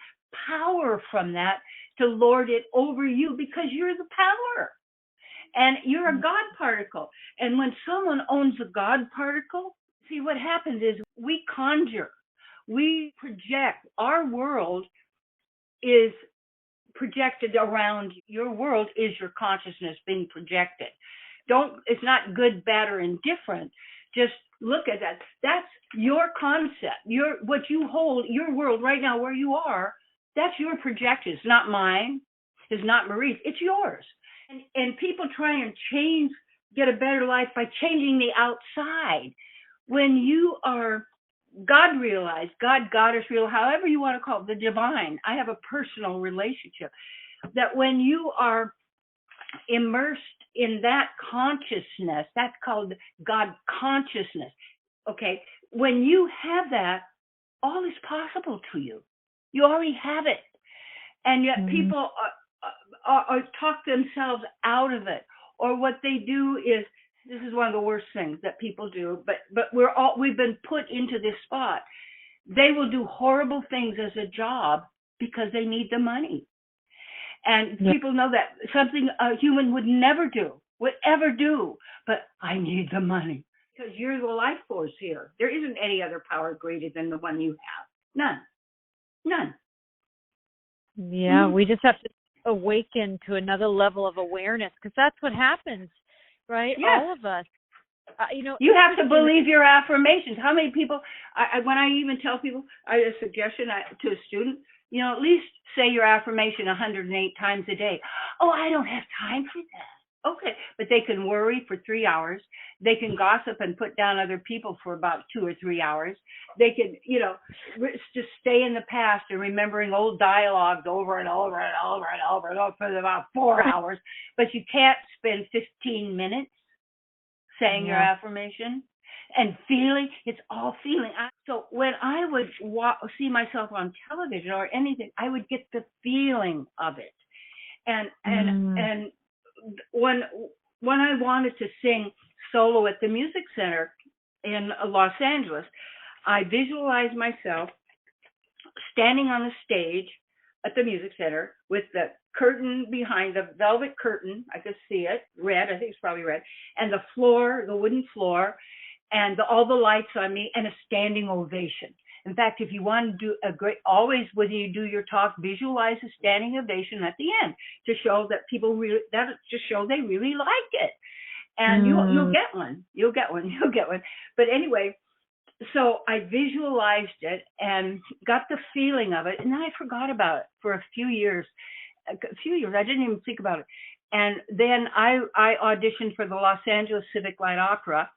power from that to lord it over you because you're the power. And you're a God particle. And when someone owns a God particle, see, what happens is we conjure, we project. Our world is projected around. Your world is your consciousness being projected. It's not good, bad, or indifferent. Just look at that. That's your concept. What you hold, your world right now where you are, that's your projection. It's not mine. It's not Marie's. It's yours. And people try and get a better life by changing the outside. When you are God realized, God, Goddess real, however you want to call it, the divine. I have a personal relationship that when you are immersed in that consciousness, that's called God consciousness. Okay. When you have that, all is possible to you. You already have it. And yet people are talk themselves out of it. Or what they do is, this is one of the worst things that people do, but we've been put into this spot. They will do horrible things as a job because they need the money. And people know that something a human would never do, but I need the money because you're the life force here. There isn't any other power greater than the one you have. None. Yeah, we just have to awaken to another level of awareness because that's what happens, right? Yes. All of us. You have to believe your affirmations. How many people, when I even tell people, a suggestion to a student, at least say your affirmation 108 times a day. Oh, I don't have time for that. Okay, but they can worry for 3 hours. They can gossip and put down other people for about 2 or 3 hours. They can, just stay in the past and remembering old dialogues over and over and over and over and over for about 4 hours. But you can't spend 15 minutes saying your affirmation and feeling. It's all feeling. So when I would see myself on television or anything, I would get the feeling of it. And when I wanted to sing solo at the Music Center in Los Angeles, I visualized myself standing on the stage at the Music Center with the curtain behind, the velvet curtain, I could see it, red, I think it's probably red, and the floor, the wooden floor, and all the lights on me, and a standing ovation. In fact, if you want to do always when you do your talk, visualize a standing ovation at the end to show that they really like it. And you'll get one. You'll get one. But anyway, so I visualized it and got the feeling of it, and then I forgot about it for a few years. I didn't even think about it. And then I auditioned for the Los Angeles Civic Light Opera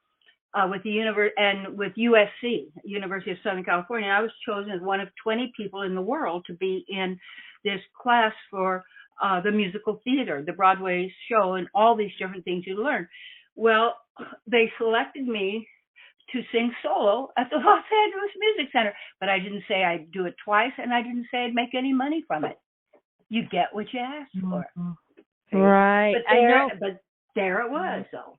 with with USC, University of Southern California. I was chosen as one of 20 people in the world to be in this class for the musical theater, the Broadway show, and all these different things you learn. Well, they selected me to sing solo at the Los Angeles Music Center, but I didn't say I'd do it twice, and I didn't say I'd make any money from it. You get what you asked for. Right. But there it was, though.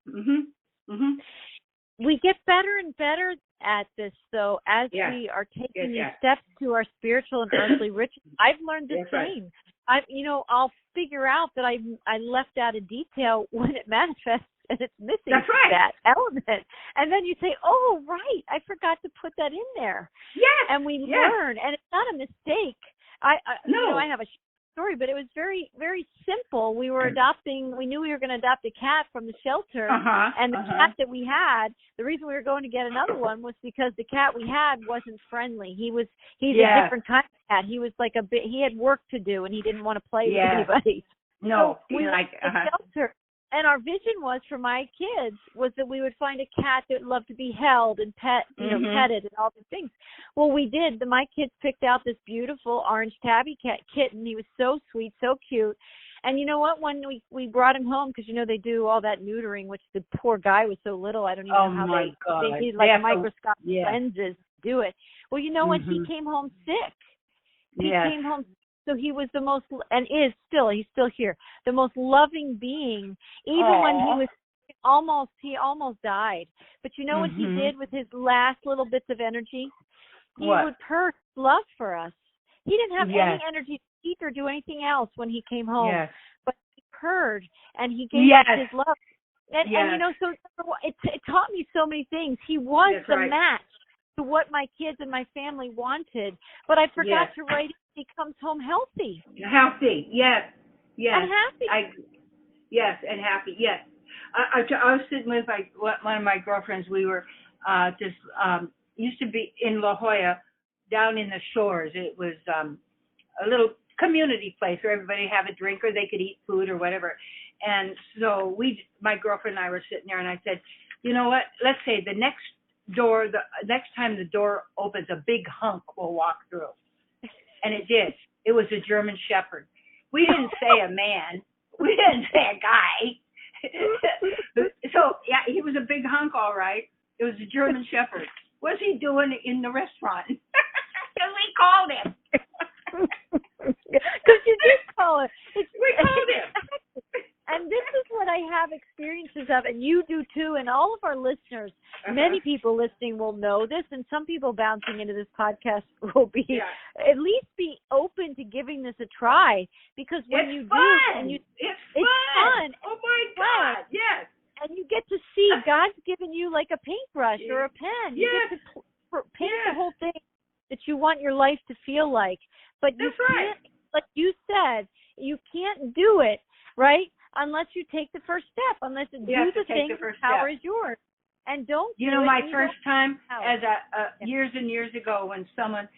We get better and better at this, though, as we are taking these steps to our spiritual and earthly riches. I've learned the same. I'll figure out that I left out a detail when it manifests and it's missing that element. And then you say, oh, right, I forgot to put that in there. Yes. And we learn. And it's not a mistake. I have a story, but it was very, very simple. We knew we were going to adopt a cat from the shelter, and the cat that we had, the reason we were going to get another one was because the cat we had wasn't friendly. He's a different kind of cat. He was he had work to do, and he didn't want to play with anybody. No, so we went to the shelter. And our vision was for my kids was that we would find a cat that loved to be held and petted and all the things. Well, we did. My kids picked out this beautiful orange tabby cat kitten. He was so sweet, so cute. And you know what? When we brought him home, because they do all that neutering, which the poor guy was so little, I don't even know how they need like microscopic lenses to do it. Well, when he came home sick, he came home. So he was the most, and he's still here, the most loving being, even when he was he almost died. But you know what he did with his last little bits of energy? He would purse love for us. He didn't have any energy to eat or do anything else when he came home. Yes. But he purred, and he gave us his love. And so it taught me so many things. He was the match to what my kids and my family wanted. But I forgot to write it. He comes home healthy. Healthy, yes. And happy. And happy, yes. I was sitting with one of my girlfriends. We were used to be in La Jolla, down in the shores. It was a little community place where everybody have a drink or they could eat food or whatever. And so my girlfriend and I were sitting there, and I said, you know what? Let's say the next time the door opens, a big hunk will walk through. And it did. It was a German Shepherd. We didn't say a man. We didn't say a guy. So, he was a big hunk, all right. It was a German Shepherd. What's he doing in the restaurant? Because we called him. Because you did call him. We called him. And this is what I have experiences of, and you do too, and all of our listeners, many people listening will know this, and some people bouncing into this podcast will be, at least be open to giving this a try, because when it's you fun. do, it's fun. Oh my God, yes. And you get to see God's given you like a paintbrush or a pen. You get to paint the whole thing that you want your life to feel like. But you can't, like you said, you can't do it, right, unless you take the first step, unless you do the thing, the power is yours. And don't do my first time, as years and years ago, when someone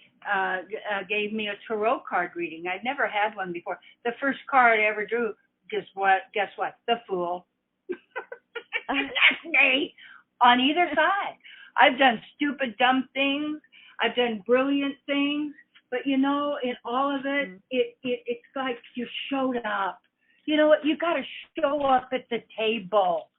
gave me a tarot card reading. I'd never had one before. The first card I ever drew, guess what? The Fool. That's me on either side. I've done stupid, dumb things. I've done brilliant things. But, in all of it, it's like you showed up. You know what? You got to show up at the table.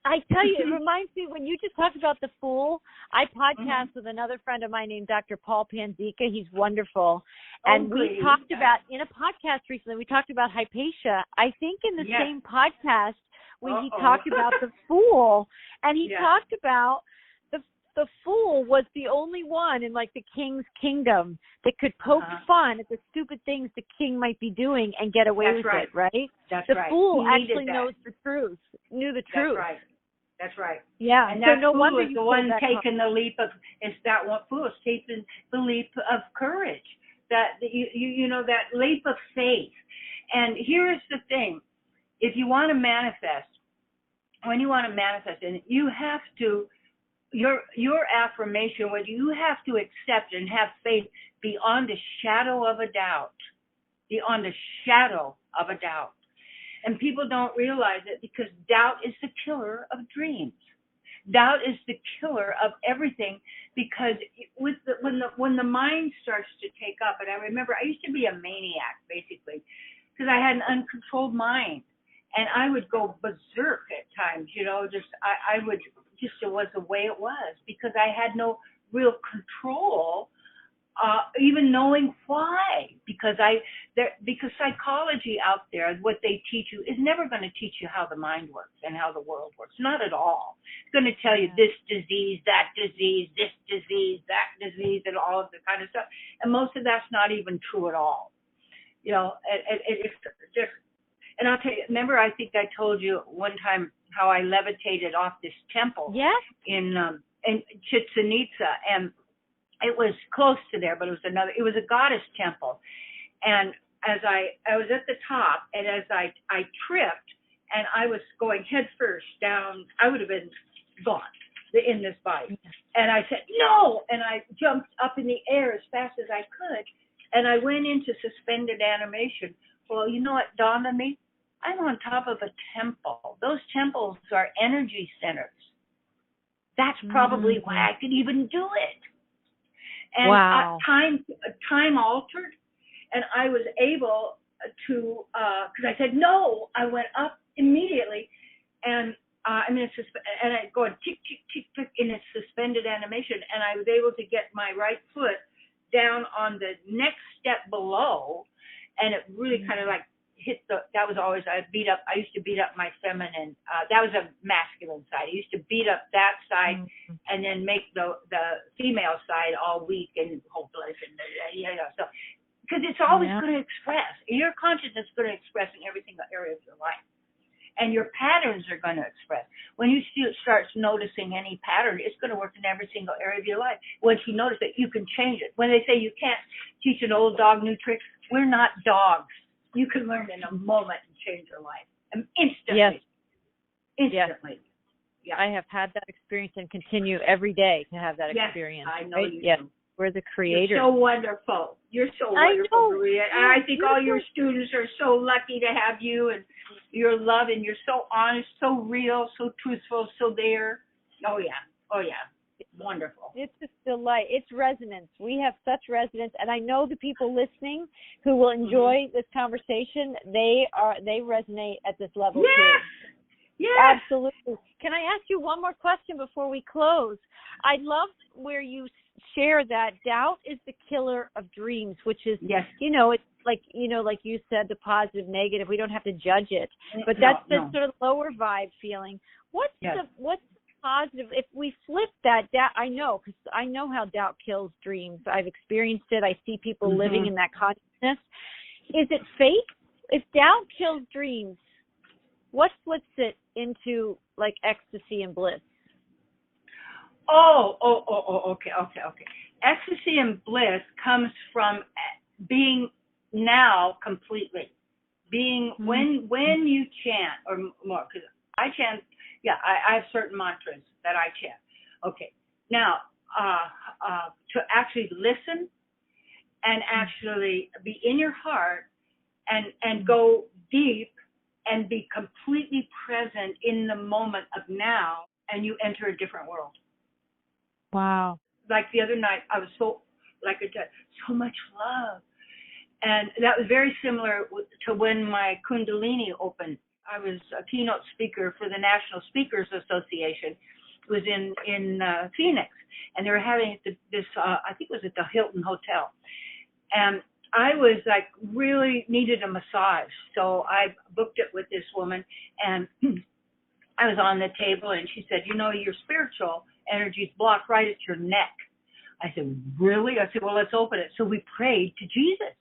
I tell you, it reminds me, when you just talked about the Fool, I podcast with another friend of mine named Dr. Paul Panzica. He's wonderful. And we talked about, in a podcast recently, we talked about Hypatia. I think in the same podcast, he talked about the Fool. And he talked about the Fool was the only one in like the king's kingdom that could poke fun at the stupid things the king might be doing and get away with it, right? That's the Fool actually knows the truth, knew the truth. That's right. Yeah. And so that no Fool wonder is the one taking the leap of, Fool is taking the leap of courage, that that leap of faith. And here's the thing. If you want to manifest, when you want to manifest, and you have to, your affirmation, what you have to accept and have faith beyond a shadow of a doubt, And people don't realize it, because doubt is the killer of dreams. Doubt is the killer of everything, because when the mind starts to take up, and I remember I used to be a maniac, basically, because I had an uncontrolled mind. And I would go berserk at times, I would just, it was the way it was, because I had no real control, even knowing why, because psychology out there, what they teach you is never going to teach you how the mind works and how the world works. Not at all. It's going to tell you this disease, that disease, this disease, that disease, and all of the kind of stuff. And most of that's not even true at all. It's just. And I'll tell you, remember, I think I told you one time how I levitated off this temple in Chichen Itza, and it was close to there, but it was a goddess temple. And as I was at the top, and as I tripped, and I was going head first down, I would have been gone in this body. And I said, no, and I jumped up in the air as fast as I could, and I went into suspended animation. Well, you know what dawned on me? I'm on top of a temple. Those temples are energy centers. That's probably why I could even do it. And time altered, and I was able because I said no. I went up immediately, and and I go tick tick tick tick in a suspended animation, and I was able to get my right foot down on the next step below, and it really kind of like hit that was always, I used to beat up my feminine, that was a masculine side. I used to beat up that side and then make the female side all weak and hopeless and, so, because it's always going to express, your consciousness is going to express in every single area of your life. And your patterns are going to express. When you start noticing any pattern, it's going to work in every single area of your life. Once you notice it, you can change it. When they say you can't teach an old dog new tricks, we're not dogs. You can learn in a moment and change your life. Instantly. Yes. Instantly. Yes. Yeah. I have had that experience and continue every day to have that experience. I know you do. We're the creators. You're so wonderful. You're so wonderful, Maria. And I think all your students are so lucky to have you and your love, and you're so honest, so real, so truthful, so there. Oh, yeah. Oh, yeah. It's wonderful. It's just delight. It's resonance. We have such resonance, and I know the people listening who will enjoy this conversation, they resonate at this level too. Yes. Absolutely. Can I ask you one more question before we close? I love where you share that doubt is the killer of dreams, which is, it's like, like you said, the positive, negative. We don't have to judge it, but that's the sort of lower vibe feeling. What's positive? If we flip that doubt, I know, because I know how doubt kills dreams. I've experienced it. I see people living in that consciousness. Is it fake? If doubt kills dreams, what flips it into like ecstasy and bliss? Okay. Ecstasy and bliss comes from being now completely. Being when you chant or more, because I chant. Yeah, I have certain mantras that I chant. Okay, now to actually listen and actually be in your heart and go deep and be completely present in the moment of now, and you enter a different world. Wow. Like the other night, I was so much love. And that was very similar to when my Kundalini opened. I was a keynote speaker for the National Speakers Association. It was in Phoenix. And they were having this, I think it was at the Hilton Hotel. And I was like really needed a massage. So I booked it with this woman. And I was on the table and she said, your spiritual energy is blocked right at your neck. I said, really? I said, well, let's open it. So we prayed to Jesus.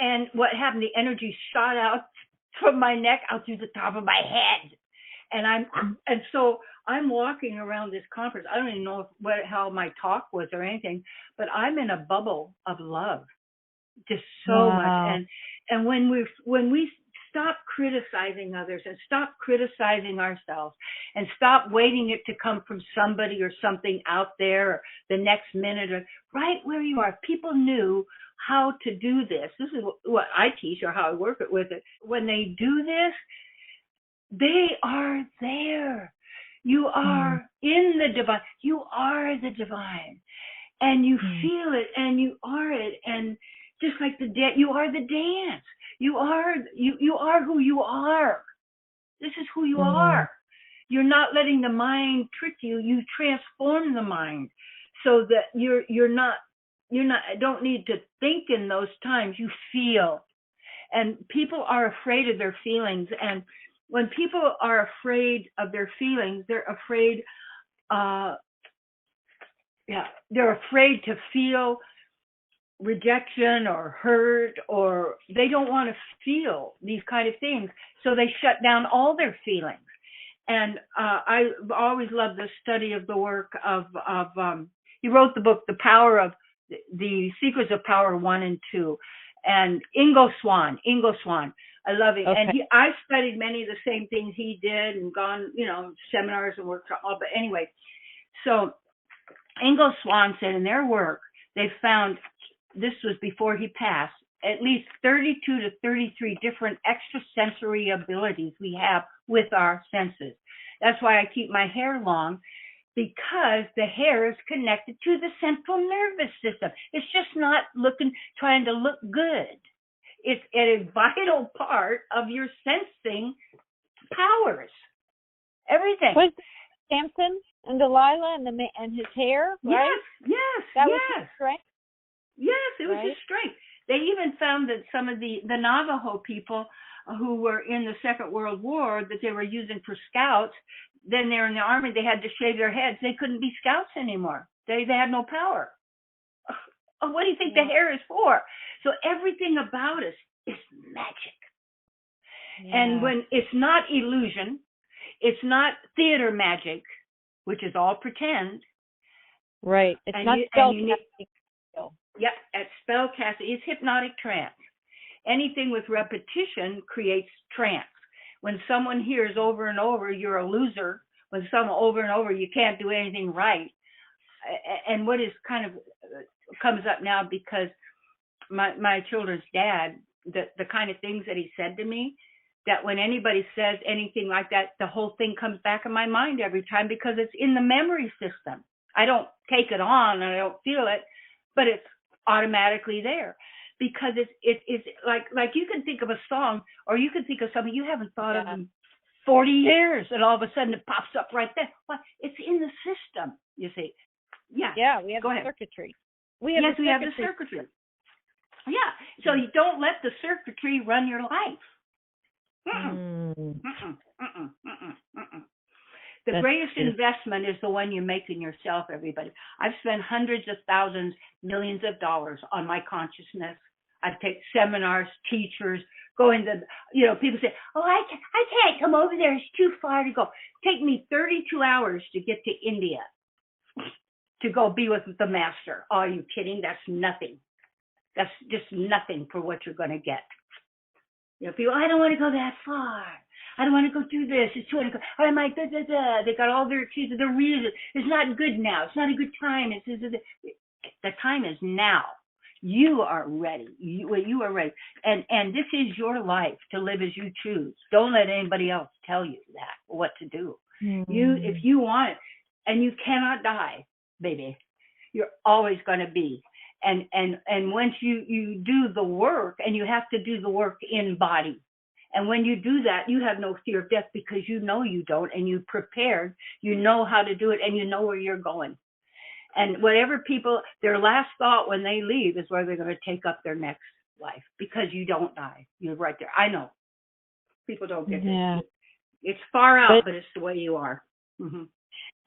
And what happened, the energy shot out from my neck out through the top of my head. And so I'm walking around this conference. I don't even know how my talk was or anything, but I'm in a bubble of love. Just so much. And when we stop criticizing others and stop criticizing ourselves and stop waiting it to come from somebody or something out there or the next minute or right where you are. People knew how to do this. This is what I teach or how I work it with it. When they do this, they are there. You are in the divine. You are the divine. And you feel it and you are it. And just like you are the dance. You are who you are. This is who you are. You're not letting the mind trick you. You transform the mind so that you're not don't need to think in those times. You feel. And people are afraid of their feelings. And when people are afraid of their feelings, they're afraid they're afraid to feel rejection or hurt, or they don't want to feel these kind of things, so they shut down all their feelings. And I always loved the study of the work of he wrote the book The Power of the Secrets of Power 1 and 2, and Ingo Swann, I love him. Okay. And I studied many of the same things he did and gone seminars and workshops, but anyway, so Ingo Swann said in their work they found, this was before he passed, at least 32 to 33 different extrasensory abilities we have with our senses. That's why I keep my hair long, because the hair is connected to the central nervous system. It's just not trying to look good. It's a vital part of your sensing powers. Everything. Was Samson and Delilah and his hair, right? Yes. That was his strength? Yes, it was his strength. They even found that some of the Navajo people who were in the Second World War that they were using for scouts, then they're in the army, they had to shave their heads. They couldn't be scouts anymore. They had no power. What do you think the hair is for? So everything about us is magic. Yeah. And when it's not illusion, it's not theater magic, which is all pretend. Right. It's not spellcasting. Yep, at spellcasting, it's hypnotic trance. Anything with repetition creates trance. When someone hears over and over, you're a loser. When someone over and over, you can't do anything right. And what is kind of comes up now because my children's dad, the kind of things that he said to me, that when anybody says anything like that, the whole thing comes back in my mind every time because it's in the memory system. I don't take it on and I don't feel it, but it's automatically there because it's like you can think of a song or you can think of something you haven't thought of in 40 years and all of a sudden it pops up right there. Well, it's in the system, you see. Yeah, we have the circuitry. We have the circuitry. Yeah, so you don't let the circuitry run your life. The greatest investment is the one you make in yourself, everybody. I've spent hundreds of thousands, millions of dollars on my consciousness. I've taken seminars, teachers, going to, people say, oh, I can't come over there. It's too far to go. Take me 32 hours to get to India to go be with the master. Oh, are you kidding? That's nothing. That's just nothing for what you're going to get. People, I don't want to go that far. I don't want to go do this. It's too hard to go. I might, They got all their excuses. The reason it's not good now. It's not a good time. The time is now. You are ready. You are ready. And this is your life to live as you choose. Don't let anybody else tell you that, what to do. If you want it, and you cannot die, baby, you're always going to be. And once you do the work, and you have to do the work in body. And when you do that, you have no fear of death because you know you don't, and you've prepared, you know how to do it, and you know where you're going. And whatever people, their last thought when they leave is where they're going to take up their next life because you don't die. You're right there. I know. People don't get this. It's far out, but it's the way you are. Mm-hmm.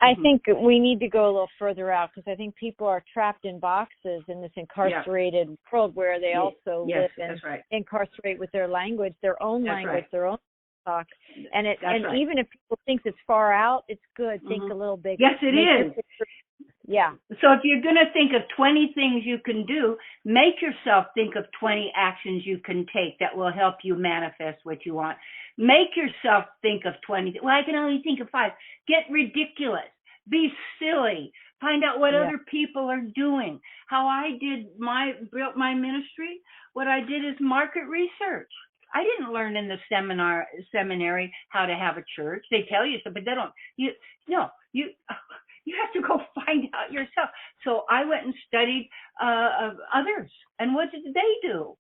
I think we need to go a little further out because I think people are trapped in boxes in this incarcerated world where they also live and incarcerate with their language, their own language, their own talk. And even if people think it's far out, it's good. Think a little bigger. Yes, it is. Yeah. So if you're going to think of 20 things you can do, make yourself think of 20 actions you can take that will help you manifest what you want. Make yourself think of 20. Well, I can only think of 5. Get ridiculous. Be silly. Find out what other people are doing. How I built my ministry. What I did is market research. I didn't learn in the seminary how to have a church. They tell you so, but they don't. You have to go find out yourself. So I went and studied others. And what did they do?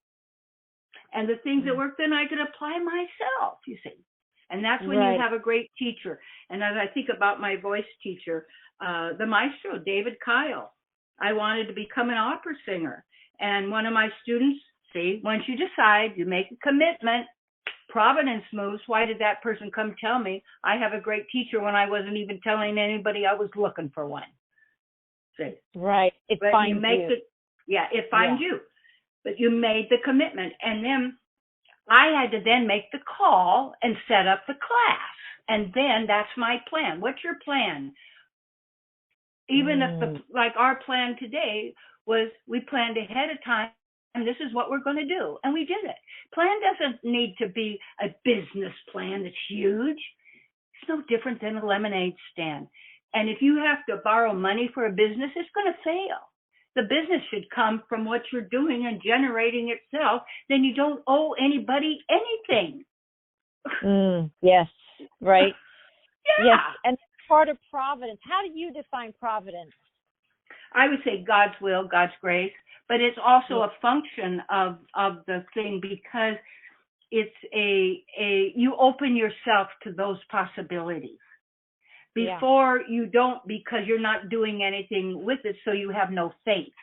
And the things that worked, then I could apply myself, you see. And that's when you have a great teacher. And as I think about my voice teacher, the maestro, David Kyle, I wanted to become an opera singer. And one of my students, once you decide, you make a commitment, Providence moves. Why did that person come tell me I have a great teacher when I wasn't even telling anybody I was looking for one? See? Right. It finds you. It finds you. But you made the commitment. And then I had to then make the call and set up the class. And then that's my plan. What's your plan? Even if like our plan today was we planned ahead of time. And this is what we're going to do. And we did it. Plan doesn't need to be a business plan that's huge. It's no different than a lemonade stand. And if you have to borrow money for a business, it's going to fail. The business should come from what you're doing and generating itself. Then you don't owe anybody anything. Yes, right. Yeah. Yes, and part of providence. How do you define providence? I would say God's will, God's grace, but it's also a function of the thing, because it's you open yourself to those possibilities. Before you don't, because you're not doing anything with it, so you have no faith.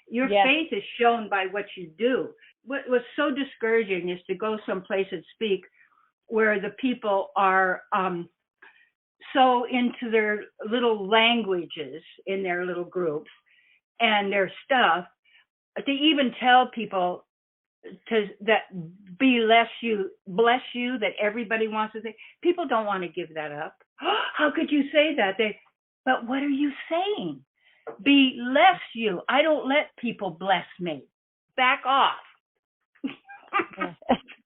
Your faith is shown by what you do. What was so discouraging is to go someplace and speak where the people are so into their little languages in their little groups and their stuff. They even tell people that bless you, that everybody wants to say. People don't want to give that up. How could you say that? But what are you saying? Bless you. I don't let people bless me. Back off.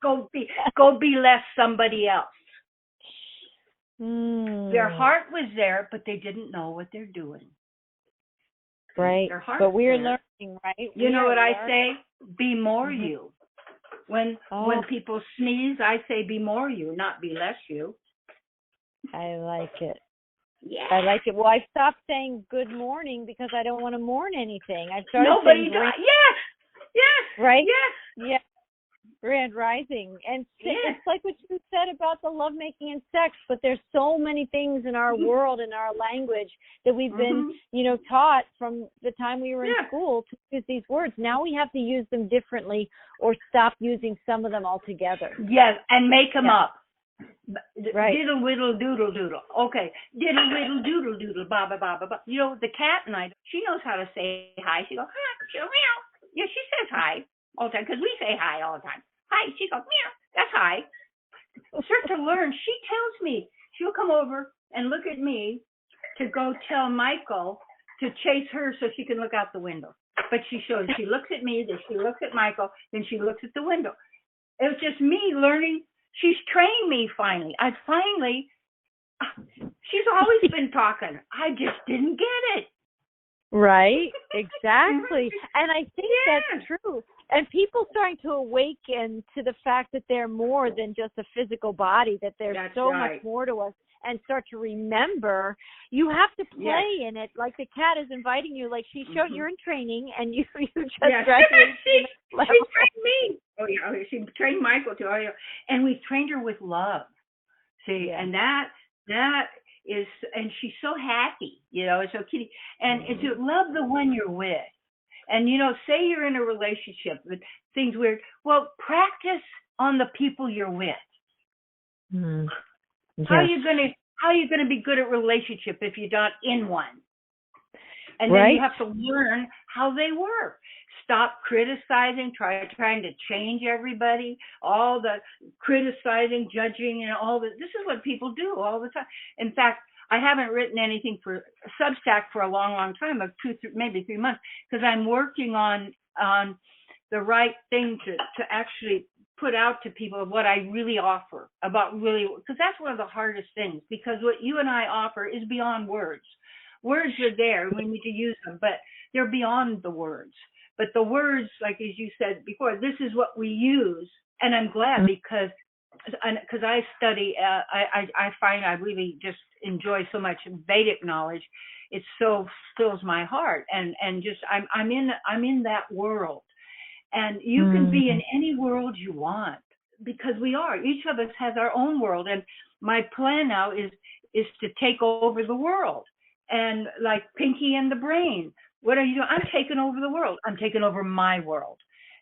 Go bless somebody else. Their heart was there, but they didn't know what they're doing. Right. But we're learning, right? You know what I say? Be more you. When people sneeze, I say be more you, not be less you. I like it. Yeah. I like it. Well, I stopped saying good morning because I don't want to mourn anything. I started Nobody saying does. Yes. Right? Yes. Yeah. Grand Rising. And it's like what you said about the lovemaking and sex, but there's so many things in our world and our language that we've been, taught from the time we were in school to use these words. Now we have to use them differently or stop using some of them altogether. Yes, and make them up. Right. Diddle whittle doodle doodle. Okay. Diddle whittle doodle doodle ba ba ba ba ba. You know, the cat and I, she knows how to say hi. She goes, hi, she goes, meow. Yeah, she says hi all the time because we say hi all the time. Hi. She goes, meow. That's hi. Start to learn. She tells me. She'll come over and look at me to go tell Michael to chase her so she can look out the window. But she looks at me, then she looks at Michael, then she looks at the window. It was just me learning. She's trained me finally. She's always been talking. I just didn't get it. Right, exactly. And I think that's true. And people starting to awaken to the fact that they're more than just a physical body, that there's much more to us, and start to remember you have to play in it. Like the cat is inviting you, like she showed you're in training and you just graduated. She trained me. Oh yeah, she trained Michael too. Oh, yeah. And we trained her with love. See, and that is, and she's so happy, it's so kitty. And to love the one you're with. And, say you're in a relationship with things weird. Well, practice on the people you're with. How are you gonna be good at relationship if you're not in one? And then you have to learn how they work. Stop criticizing, trying to change everybody, all the criticizing, judging, and all that. This is what people do all the time. In fact, I haven't written anything for Substack for a long, long time, maybe 3 months, because I'm working on the right thing to actually put out to people what I really offer because that's one of the hardest things, because what you and I offer is beyond words. Words are there, we need to use them, but they're beyond the words. But the words, like as you said before, this is what we use, and I'm glad because I study, I find I really just enjoy so much Vedic knowledge. It so fills my heart, and just I'm in that world, and you can be in any world you want, because we are. Each of us has our own world, and my plan now is to take over the world, and like Pinky and the Brain. What are you doing? I'm taking over the world. I'm taking over my world.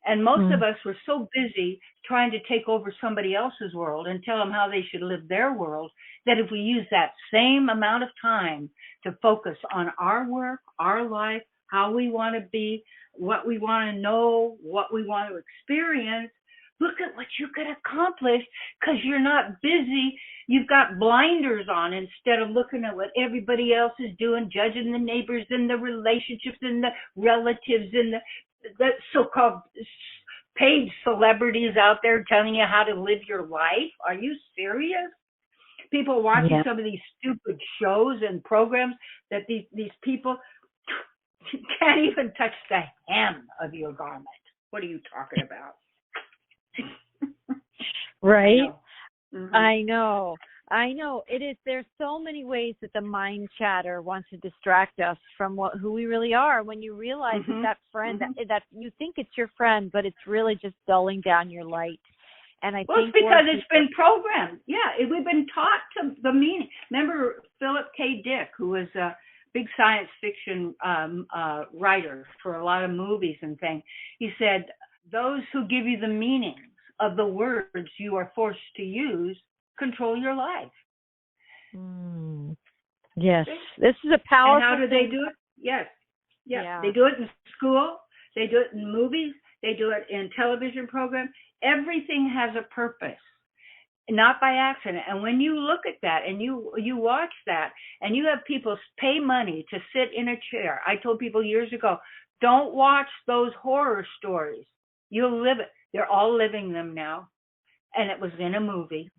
And most of us were so busy trying to take over somebody else's world and tell them how they should live their world, that if we use that same amount of time to focus on our work, our life, how we want to be, what we want to know, what we want to experience, look at what you could accomplish, because you're not busy. You've got blinders on instead of looking at what everybody else is doing, judging the neighbors and the relationships and the relatives and the so-called paid celebrities out there telling you how to live your life. Are you serious? People watching some of these stupid shows and programs that these people can't even touch the hem of your garment. What are you talking about? Right? I know. I know it is. There's so many ways that the mind chatter wants to distract us from who we really are. When you realize that friend, that you think it's your friend, but it's really just dulling down your light. And I think it's because it's been programmed. Yeah, we've been taught the meaning. Remember Philip K. Dick, who was a big science fiction writer for a lot of movies and things. He said, those who give you the meanings of the words you are forced to use control your life. Yes, this is a powerful And how do they do it? Yes. Yeah. They do it in school. They do it in movies. They do it in television programs. Everything has a purpose, not by accident. And when you look at that and you watch that and you have people pay money to sit in a chair. I told people years ago, don't watch those horror stories. You'll live it. They're all living them now. And it was in a movie.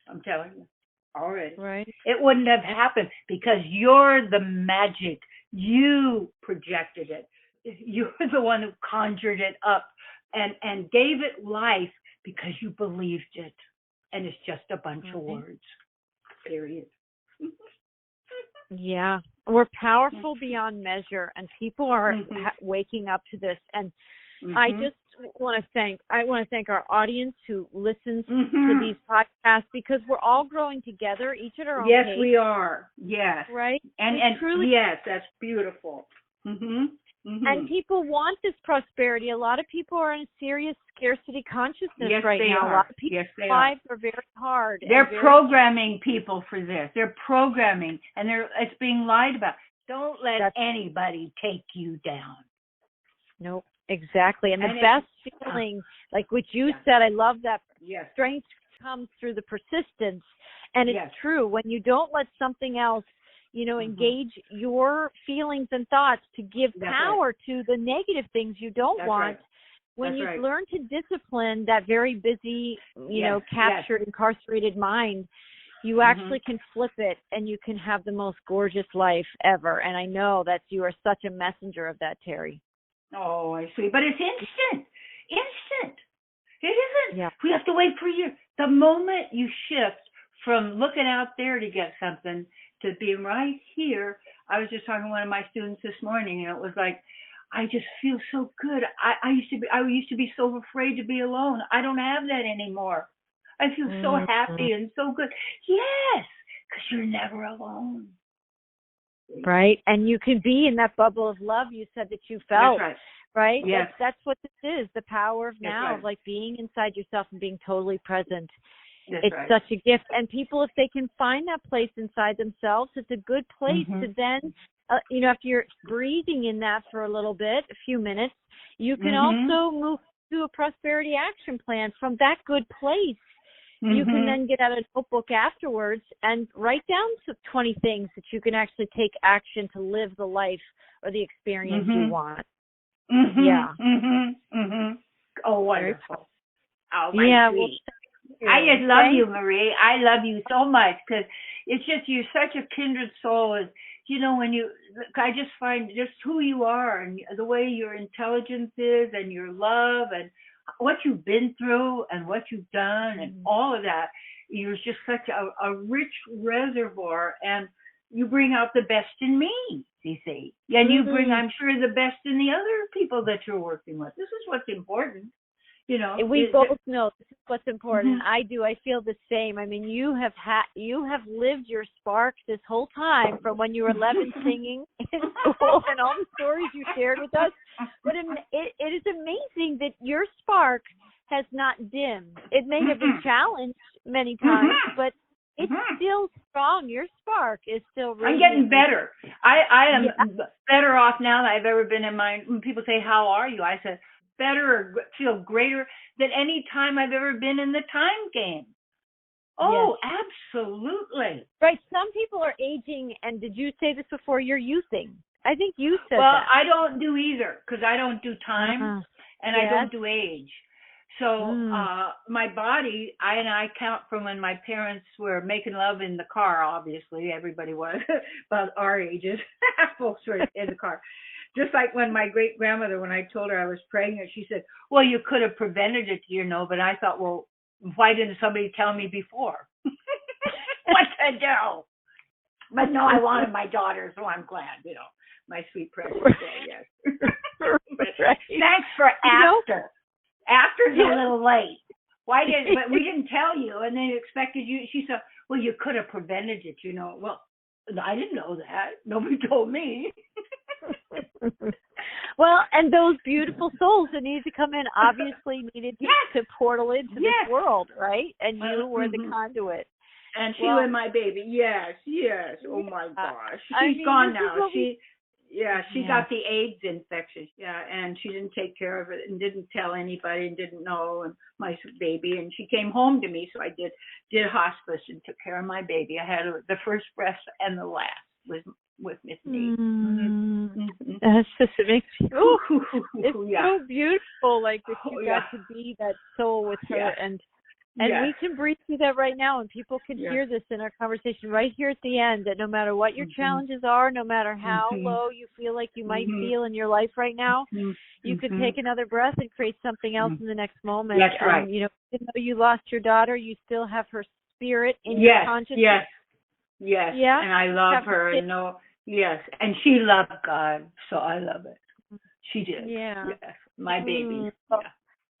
I'm telling you, already. Right. It wouldn't have happened because you're the magic. You projected it. You're the one who conjured it up and gave it life because you believed it. And it's just a bunch of words. Period. Yeah. We're powerful beyond measure, and people are waking up to this. And I just want to thank our audience who listens to these podcasts, because we're all growing together, each at our own pace. Yes, we are. Yes. Right? And truly, yes, that's beautiful. And people want this prosperity. A lot of people are in serious scarcity consciousness right now. A lot of people's lives are very hard. They're programming people for this. They're programming, and it's being lied about. Don't let anybody take you down. Nope. Exactly. And the best feeling, like what you said, I love that. Yes. Strength comes through the persistence. And it's true. When you don't let something else, engage your feelings and thoughts to give power to the negative things you don't want. When you learn to discipline that very busy, captured, incarcerated mind, you actually can flip it and you can have the most gorgeous life ever. And I know that you are such a messenger of that, Terry. Oh, I see. But it's instant. It isn't. Yeah. We have to wait for years. The moment you shift from looking out there to get something to being right here, I was just talking to one of my students this morning, and it was like, I just feel so good. I used to be so afraid to be alone. I don't have that anymore. I feel so happy and so good. Yes, because you're never alone. Right. And you can be in that bubble of love you said that you felt. That's right? Yes. That's what this is, the power of now, right. of like being inside yourself and being totally present. That's it's right. such a gift. And people, if they can find that place inside themselves, it's a good place to then, after you're breathing in that for a little bit, a few minutes, you can also move to a prosperity action plan from that good place. You can then get out a notebook afterwards and write down 20 things that you can actually take action to live the life or the experience you want. Yeah. Oh, wonderful. Oh, my sweet. Well, I just love you, Marie. I love you so much because it's just you're such a kindred soul. I just find just who you are and the way your intelligence is and your love and what you've been through and what you've done and all of that. You're just such a rich reservoir, and you bring out the best in me, you see. And you bring, I'm sure, the best in the other people that you're working with. This is what's important. We both know this is what's important. I do. I feel the same. I mean, you have lived your spark this whole time, from when you were 11 singing in school and all the stories you shared with us. But it is amazing that your spark has not dimmed. It may have been challenged many times, but it's still strong. Your spark is still really. I'm getting better. I am better off now than I've ever been in my. When people say, "How are you?" I said, better or feel greater than any time I've ever been in the time game. Oh, absolutely. Right. Some people are aging, and did you say this before? You're youthing. I think you said well, that. I don't do either because I don't do time and I don't do age. So my body, I count from when my parents were making love in the car, obviously. Everybody was about our ages. Folks were in the car. Just like when my great-grandmother, when I told her I was pregnant, she said, well, you could have prevented it, but I thought, well, why didn't somebody tell me before? what to do. But no, I wanted my daughter, so I'm glad, my sweet precious. Yes. But thanks for after. After's a little late. But we didn't tell you, and they expected you. She said, well, you could have prevented it, Well, I didn't know that. Nobody told me. Well, and those beautiful souls that needed to come in obviously needed to portal into this world, right? And you were the conduit. And she and my baby, yes. Oh my gosh, she's gone now. She got the AIDS infection, and she didn't take care of it and didn't tell anybody and didn't know, and my baby, and she came home to me, so I did hospice and took care of my baby. I had the first breath and the last with Miss Nate. That's just amazing. It's so beautiful, like that you got to be that soul with her, and we can breathe through that right now, and people can hear this in our conversation right here at the end, that no matter what your challenges are, no matter how low you feel like you might feel in your life right now, you could take another breath and create something else in the next moment. That's right. Even though you lost your daughter, you still have her spirit in your consciousness. Yes. And I love her. And she loved God, so I love it. She did. Yes. My baby.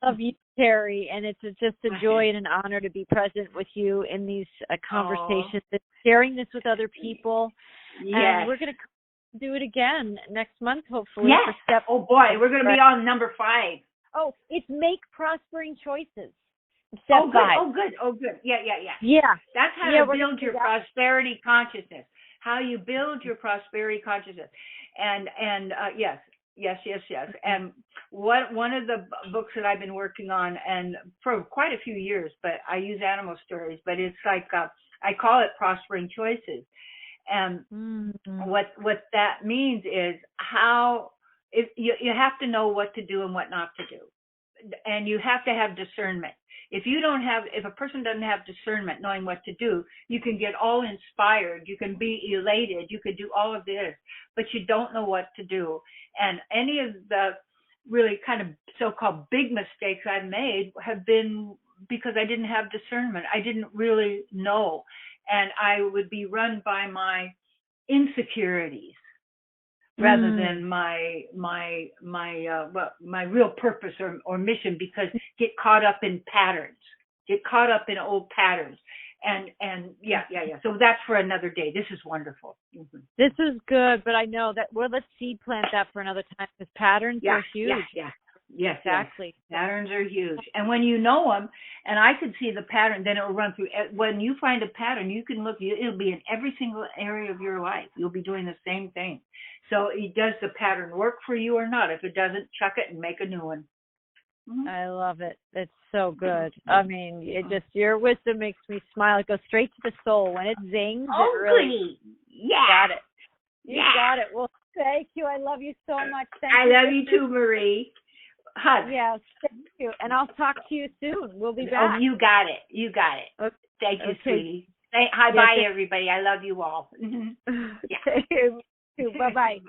Love you, Terry, and it's just a joy and an honor to be present with you in these conversations and sharing this with other people. And we're going to do it again next month, hopefully. For step we're going to be on number 5. Oh, it's make prospering choices. Step 5. Oh, good. Yeah. That's how to build your prosperity consciousness. How you build your prosperity consciousness. And yes. And one of the books that I've been working on, and for quite a few years, but I use animal stories, but it's like I call it Prospering Choices. And what that means is you have to know what to do and what not to do, and you have to have discernment. If a person doesn't have discernment, knowing what to do, you can get all inspired, you can be elated, you could do all of this, but you don't know what to do. And any of the really kind of so-called big mistakes I've made have been because I didn't have discernment. I didn't really know. And I would be run by my insecurities rather than my real purpose or mission, because get caught up in patterns, get caught up in old patterns. And so that's for another day. This is wonderful. This is good, but I know that let's seed plant that for another time, because patterns are huge. Yes, exactly. Yes. Patterns are huge. And when you know them, and I could see the pattern, then it will run through. When you find a pattern, you can look, it'll be in every single area of your life. You'll be doing the same thing. So does the pattern work for you or not? If it doesn't, chuck it and make a new one. I love it. It's so good. I mean, your wisdom makes me smile. It goes straight to the soul. When it zings, it really got it. You got it. Well, thank you. I love you so much. I love you too, Marie. Hug. Yes, thank you. And I'll talk to you soon. We'll be back. Oh, you got it. Okay. Thank you, sweetie. Bye, everybody. I love you all. Bye-bye.